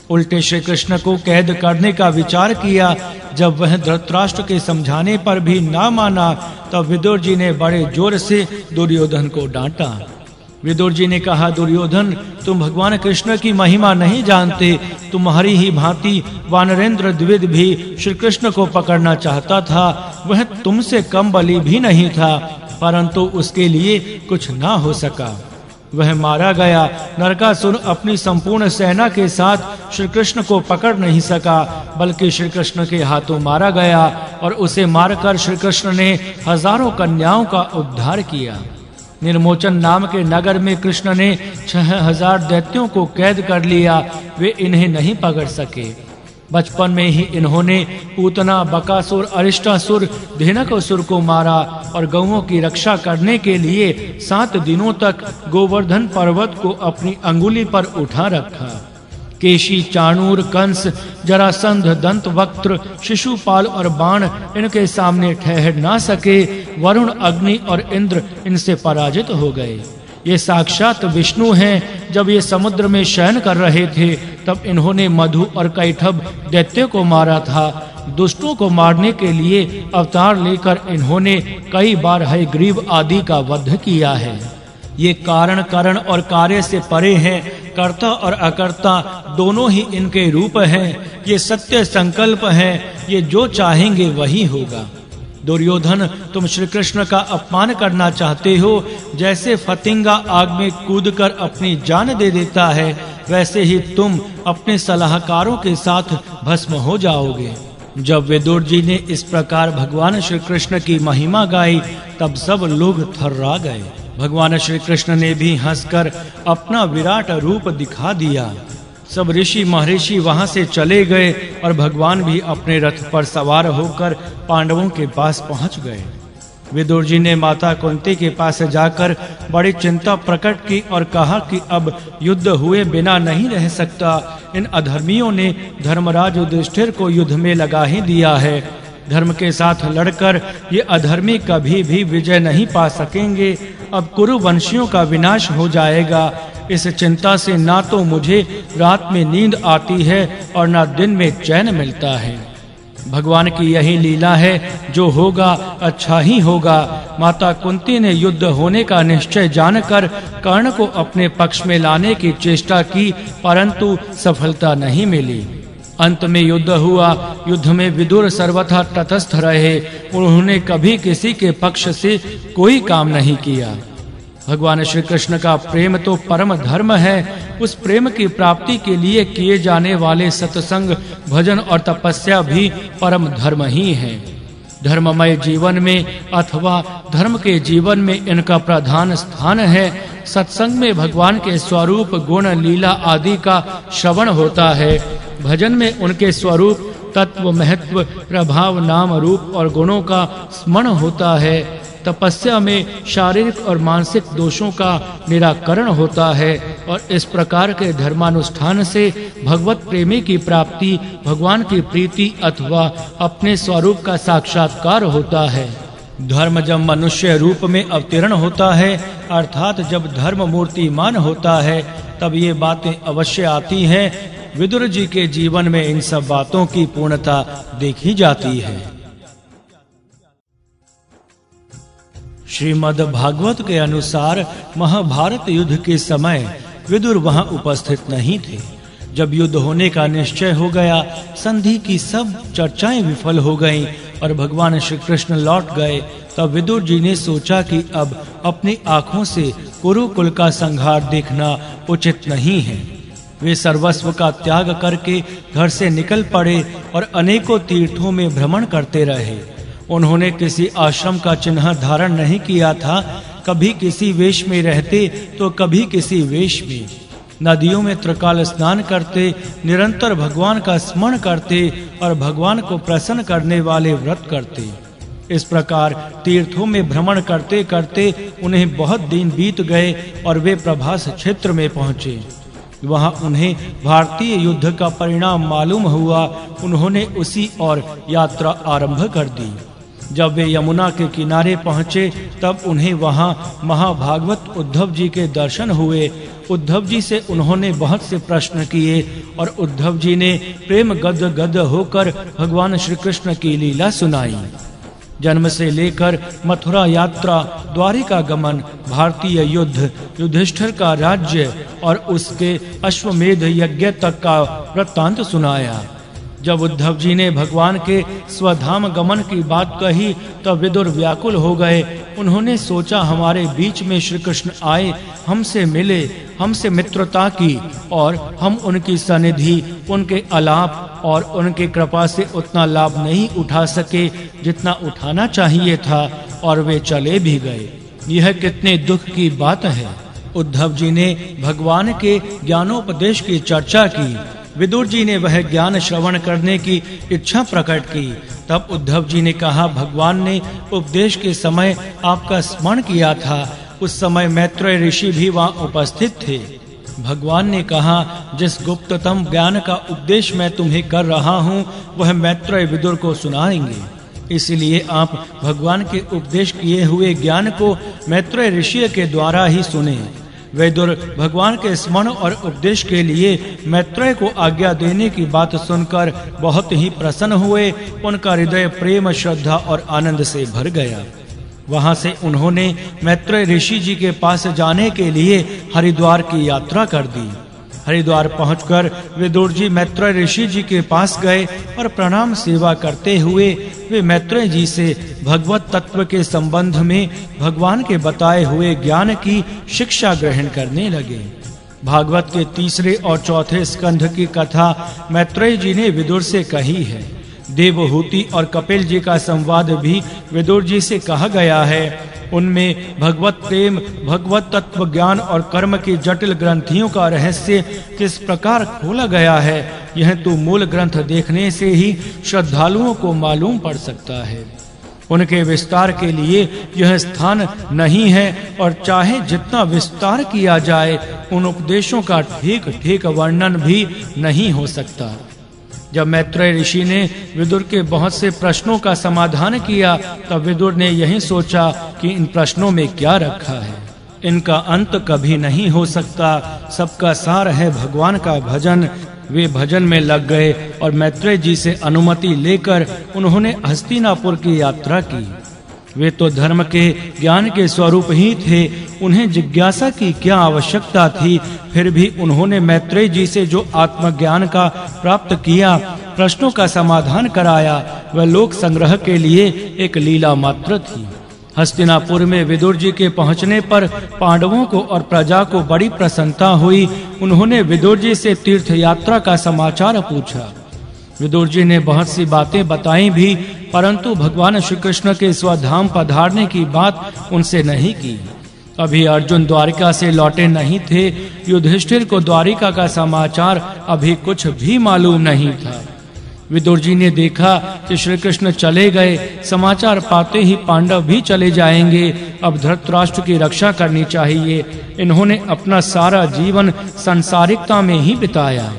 उल्टे श्री कृष्ण को कैद करने का विचार किया। जब वह धृतराष्ट्र के समझाने पर भी ना माना, तब विदुर जी ने बड़े जोर से दुर्योधन को डांटा। विदुर जी ने कहा, दुर्योधन, तुम भगवान कृष्ण की महिमा नहीं जानते। तुम्हारी ही भांति वानरेंद्र द्विविद भी श्री कृष्ण को पकड़ना चाहता था। वह तुमसे कम बली भी नहीं था, परंतु उसके लिए कुछ ना हो सका। वह मारा गया। नरकासुर अपनी संपूर्ण सेना के साथ श्री कृष्ण को पकड़ नहीं सका, बल्कि श्री कृष्ण के हाथों मारा गया। और उसे मारकर श्री कृष्ण ने हजारों कन्याओं का उद्धार किया। निर्मोचन नाम के नगर में कृष्ण ने 6000 दैत्यों को कैद कर लिया। वे इन्हें नहीं पकड़ सके। बचपन में ही इन्होंने पूतना, बकासुर, अरिष्टासुर, धेनुकासुर को मारा और गौओं की रक्षा करने के लिए 7 दिनों तक गोवर्धन पर्वत को अपनी अंगुली पर उठा रखा। केशी, चाणूर, कंस, जरासंध, दंतवक्त्र, शिशुपाल और बाण इनके सामने ठहर ना सके। वरुण, अग्नि और इंद्र इनसे पराजित हो गए। ये साक्षात विष्णु हैं। जब ये समुद्र में शयन कर रहे थे, तब इन्होंने मधु और कैटभ दैत्य को मारा था। दुष्टों को मारने के लिए अवतार लेकर इन्होंने कई बार हयग्रीव आदि का वध किया है। ये कारण, करण और कार्य से परे हैं। कर्ता और अकर्ता दोनों ही इनके रूप हैं। ये सत्य संकल्प हैं। ये जो चाहेंगे वही होगा। दुर्योधन, तुम श्री कृष्ण का अपमान करना चाहते हो। जैसे फतिंगा आग में कूदकर अपनी जान दे देता है, वैसे ही तुम अपने सलाहकारों के साथ भस्म हो जाओगे। जब विदुर जी ने इस प्रकार भगवान श्री कृष्ण की महिमा गाई, तब सब लोग थर्रा गए। भगवान श्री कृष्ण ने भी हंसकर अपना विराट रूप दिखा दिया। सब ऋषि महर्षि वहां से चले गए और भगवान भी अपने रथ पर सवार होकर पांडवों के पास पहुंच गए। विदुर जी ने माता कुंती के पास जाकर बड़ी चिंता प्रकट की और कहा कि अब युद्ध हुए बिना नहीं रह सकता। इन अधर्मियों ने धर्मराज युधिष्ठिर को युद्ध में लगा ही दिया है। धर्म के साथ लड़कर ये अधर्मी कभी भी विजय नहीं पा सकेंगे। अब कुरु वंशियों का विनाश हो जाएगा। इस चिंता से ना तो मुझे रात में नींद आती है और ना दिन में चैन मिलता है। भगवान की यही लीला है। जो होगा अच्छा ही होगा। माता कुंती ने युद्ध होने का निश्चय जानकर कर्ण को अपने पक्ष में लाने की चेष्टा की, परंतु सफलता नहीं मिली। अंत में युद्ध हुआ। युद्ध में विदुर सर्वथा तटस्थ रहे। उन्होंने कभी किसी के पक्ष से कोई काम नहीं किया। भगवान श्री कृष्ण का प्रेम तो परम धर्म है। उस प्रेम की प्राप्ति के लिए किए जाने वाले सत्संग, भजन और तपस्या भी परम धर्म ही है। धर्ममय जीवन में अथवा धर्म के जीवन में इनका प्रधान स्थान है। सत्संग में भगवान के स्वरूप, गुण, लीला आदि का श्रवण होता है। भजन में उनके स्वरूप, तत्व, महत्व, प्रभाव, नाम, रूप और गुणों का स्मरण होता है। तपस्या में शारीरिक और मानसिक दोषों का निराकरण होता है। और इस प्रकार के धर्मानुष्ठान से भगवत प्रेमी की प्राप्ति, भगवान की प्रीति अथवा अपने स्वरूप का साक्षात्कार होता है। धर्म जब मनुष्य रूप में अवतीर्ण होता है, अर्थात जब धर्म मूर्तिमान होता है, तब ये बातें अवश्य आती हैं। विदुर जी के जीवन में इन सब बातों की पूर्णता देखी जाती है। श्रीमद् भागवत के अनुसार महाभारत युद्ध के समय विदुर वहां उपस्थित नहीं थे। जब युद्ध होने का निश्चय हो गया, संधि की सब चर्चाएं विफल हो गईं और भगवान श्री कृष्ण लौट गए, तब विदुर जी ने सोचा कि अब अपनी आंखों से कुरुकुल का संहार देखना उचित नहीं है। वे सर्वस्व का त्याग करके घर से निकल पड़े और अनेकों तीर्थों में भ्रमण करते रहे। उन्होंने किसी आश्रम का चिन्ह धारण नहीं किया था, कभी किसी वेश में रहते तो कभी किसी वेश में। नदियों में त्रिकाल स्नान करते, निरंतर भगवान का स्मरण करते और भगवान को प्रसन्न करने वाले व्रत करते। इस प्रकार तीर्थों में भ्रमण करते करते उन्हें बहुत दिन बीत गए और वे प्रभास क्षेत्र में पहुंचे। वहां उन्हें भारतीय युद्ध का परिणाम मालूम हुआ। उन्होंने उसी और यात्रा आरंभ कर दी। जब वे यमुना के किनारे पहुंचे तब उन्हें वहां महाभागवत उद्धव जी के दर्शन हुए। उद्धव जी से उन्होंने बहुत से प्रश्न किए और उद्धव जी ने प्रेम गद गद होकर भगवान श्री कृष्ण की लीला सुनाई। जन्म से लेकर मथुरा यात्रा, द्वारिका गमन, भारतीय युद्ध, युधिष्ठिर का राज्य और उसके अश्वमेध यज्ञ तक का वृत्तांत सुनाया। जब उद्धव जी ने भगवान के स्वधाम गमन की बात कही तब विदुर व्याकुल हो गए। उन्होंने सोचा हमारे बीच में श्री कृष्ण आए, हमसे मिले, हमसे मित्रता की और हम उनकी सनिधि, उनके आलाप और उनकी कृपा से उतना लाभ नहीं उठा सके जितना उठाना चाहिए था और वे चले भी गए। यह कितने दुख की बात है। उद्धव जी ने भगवान के ज्ञानोपदेश की चर्चा की। विदुर जी ने वह ज्ञान श्रवण करने की इच्छा प्रकट की। तब उद्धव जी ने कहा, भगवान ने उपदेश के समय आपका स्मरण किया था। उस समय मैत्रेय ऋषि भी वहां उपस्थित थे। भगवान ने कहा, जिस गुप्ततम ज्ञान का उपदेश मैं तुम्हें कर रहा हूँ वह मैत्रेय विदुर को सुनाएंगे। इसलिए आप भगवान के उपदेश किए हुए ज्ञान को मैत्रेय ऋषि के द्वारा ही सुने। विदुर भगवान के स्मरण और उपदेश के लिए मैत्रेय को आज्ञा देने की बात सुनकर बहुत ही प्रसन्न हुए। उनका हृदय प्रेम, श्रद्धा और आनंद से भर गया। वहां से उन्होंने मैत्रेय ऋषि जी के पास जाने के लिए हरिद्वार की यात्रा कर दी। हरिद्वार पहुंचकर विदुर जी मैत्रेय ऋषि जी के पास गए और प्रणाम सेवा करते हुए वे मैत्रेय जी से भगवत तत्व के संबंध में भगवान के बताए हुए ज्ञान की शिक्षा ग्रहण करने लगे। भागवत के 3 और 4 स्कंध की कथा मैत्रेय जी ने विदुर से कही है। देवहूति और कपिल जी का संवाद भी विदुर जी से कहा गया है। उनमें भगवत प्रेम, भगवत तत्व ज्ञान और कर्म की जटिल ग्रंथियों का रहस्य किस प्रकार खोला गया है, यह तो मूल ग्रंथ देखने से ही श्रद्धालुओं को मालूम पड़ सकता है। उनके विस्तार के लिए यह स्थान नहीं है और चाहे जितना विस्तार किया जाए उन उपदेशों का ठीक ठीक वर्णन भी नहीं हो सकता। जब मैत्रेय ऋषि ने विदुर के बहुत से प्रश्नों का समाधान किया तब विदुर ने यही सोचा कि इन प्रश्नों में क्या रखा है, इनका अंत कभी नहीं हो सकता। सबका सार है भगवान का भजन। वे भजन में लग गए और मैत्रेय जी से अनुमति लेकर उन्होंने हस्तिनापुर की यात्रा की। वे तो धर्म के ज्ञान के स्वरूप ही थे, उन्हें जिज्ञासा की क्या आवश्यकता थी। फिर भी उन्होंने मैत्रेय जी से जो आत्मज्ञान का प्राप्त किया, प्रश्नों का समाधान कराया, वह लोक संग्रह के लिए एक लीला मात्र थी। हस्तिनापुर में विदुर जी के पहुंचने पर पांडवों को और प्रजा को बड़ी प्रसन्नता हुई। उन्होंने विदुर जी से तीर्थ यात्रा का समाचार पूछा। विदुर जी ने बहुत सी बातें बताई भी, परंतु भगवान श्री कृष्ण के स्वधाम पधारने की बात उनसे नहीं की। अभी अर्जुन द्वारिका से लौटे नहीं थे। युधिष्ठिर को द्वारिका का समाचार अभी कुछ भी मालूम नहीं था। विदुर जी ने देखा कि श्री कृष्ण चले गए, समाचार पाते ही पांडव भी चले जाएंगे। अब धृतराष्ट्र की रक्षा करनी चाहिए। इन्होंने अपना सारा जीवन संसारिकता में ही बिताया।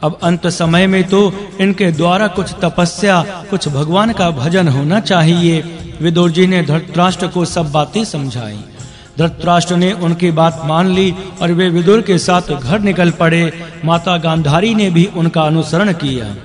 अब अंत समय में तो इनके द्वारा कुछ तपस्या, कुछ भगवान का भजन होना चाहिए। विदुर जी ने धृतराष्ट्र को सब बातें समझाई। धृतराष्ट्र ने उनकी बात मान ली और वे विदुर के साथ घर निकल पड़े। माता गांधारी ने भी उनका अनुसरण किया।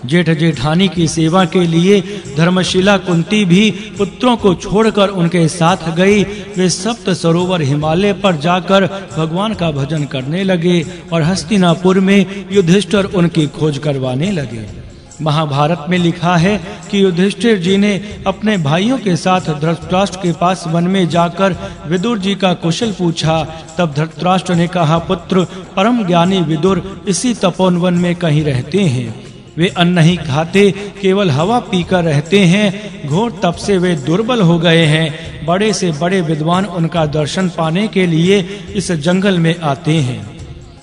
जेठ जेठानी की सेवा के लिए धर्मशिला कुंती भी पुत्रों को छोड़कर उनके साथ गई। वे सप्त सरोवर हिमालय पर जाकर भगवान का भजन करने लगे और हस्तिनापुर में युधिष्ठिर उनकी खोज करवाने लगे। महाभारत में लिखा है कि युधिष्ठिर जी ने अपने भाइयों के साथ धृतराष्ट्र के पास वन में जाकर विदुर जी का कुशल पूछा। तब धृतराष्ट्र ने कहा, पुत्र, परम ज्ञानी विदुर इसी तपोवन में कहीं रहते हैं। वे अन्न नहीं खाते, केवल हवा पीकर रहते हैं। घोर तप से वे दुर्बल हो गए हैं। बड़े से बड़े विद्वान उनका दर्शन पाने के लिए इस जंगल में आते हैं।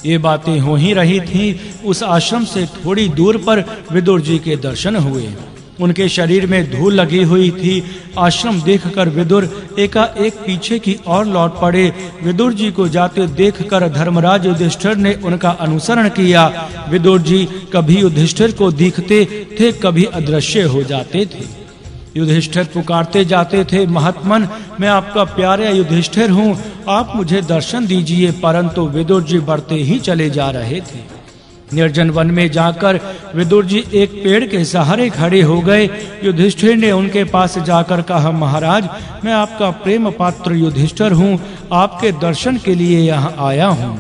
ये बातें हो ही रही थी, उस आश्रम से थोड़ी दूर पर विदुर जी के दर्शन हुए। उनके शरीर में धूल लगी हुई थी। आश्रम देखकर विदुर एकाएक पीछे की ओर लौट पड़े। विदुर जी को जाते देखकर धर्मराज युधिष्ठिर ने उनका अनुसरण किया। विदुर जी कभी युधिष्ठिर को दिखते थे, कभी अदृश्य हो जाते थे। युधिष्ठिर पुकारते जाते थे, महात्मन, मैं आपका प्यारा युधिष्ठिर हूँ, आप मुझे दर्शन दीजिए। परंतु विदुर जी बढ़ते ही चले जा रहे थे। निर्जन वन में जाकर विदुर जी एक पेड़ के सहारे खड़े हो गए। युधिष्ठिर ने उनके पास जाकर कहा, महाराज, मैं आपका प्रेम पात्र युधिष्ठिर हूँ, आपके दर्शन के लिए यहाँ आया हूँ।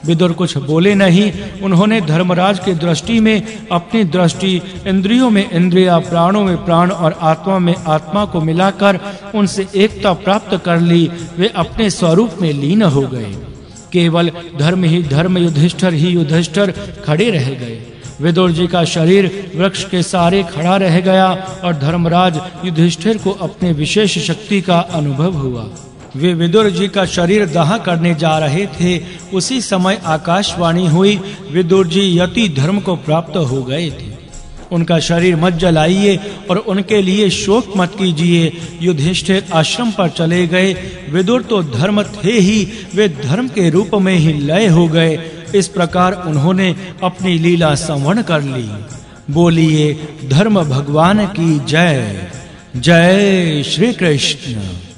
विदुर कुछ बोले नहीं। उन्होंने धर्मराज की दृष्टि में अपनी दृष्टि, इंद्रियों में इंद्रियां, प्राणों में प्राण और आत्मा में आत्मा को मिलाकर उनसे एकता प्राप्त कर ली। वे अपने स्वरूप में लीन हो गए। केवल धर्म ही धर्म, युधिष्ठिर ही युधिष्ठिर खड़े रह गए। विदुर जी का शरीर वृक्ष के सहारे खड़ा रह गया और धर्मराज युधिष्ठिर को अपने विशेष शक्ति का अनुभव हुआ। वे विदुर जी का शरीर दाह करने जा रहे थे। उसी समय आकाशवाणी हुई, विदुर जी यति धर्म को प्राप्त हो गए थे। उनका शरीर मत जलाइए और उनके लिए शोक मत कीजिए। युधिष्ठिर आश्रम पर चले गए। विदुर तो धर्म थे ही, वे धर्म के रूप में ही लय हो गए। इस प्रकार उन्होंने अपनी लीला संवर्ण कर ली। बोलिए धर्म भगवान की जय। जय श्री कृष्ण।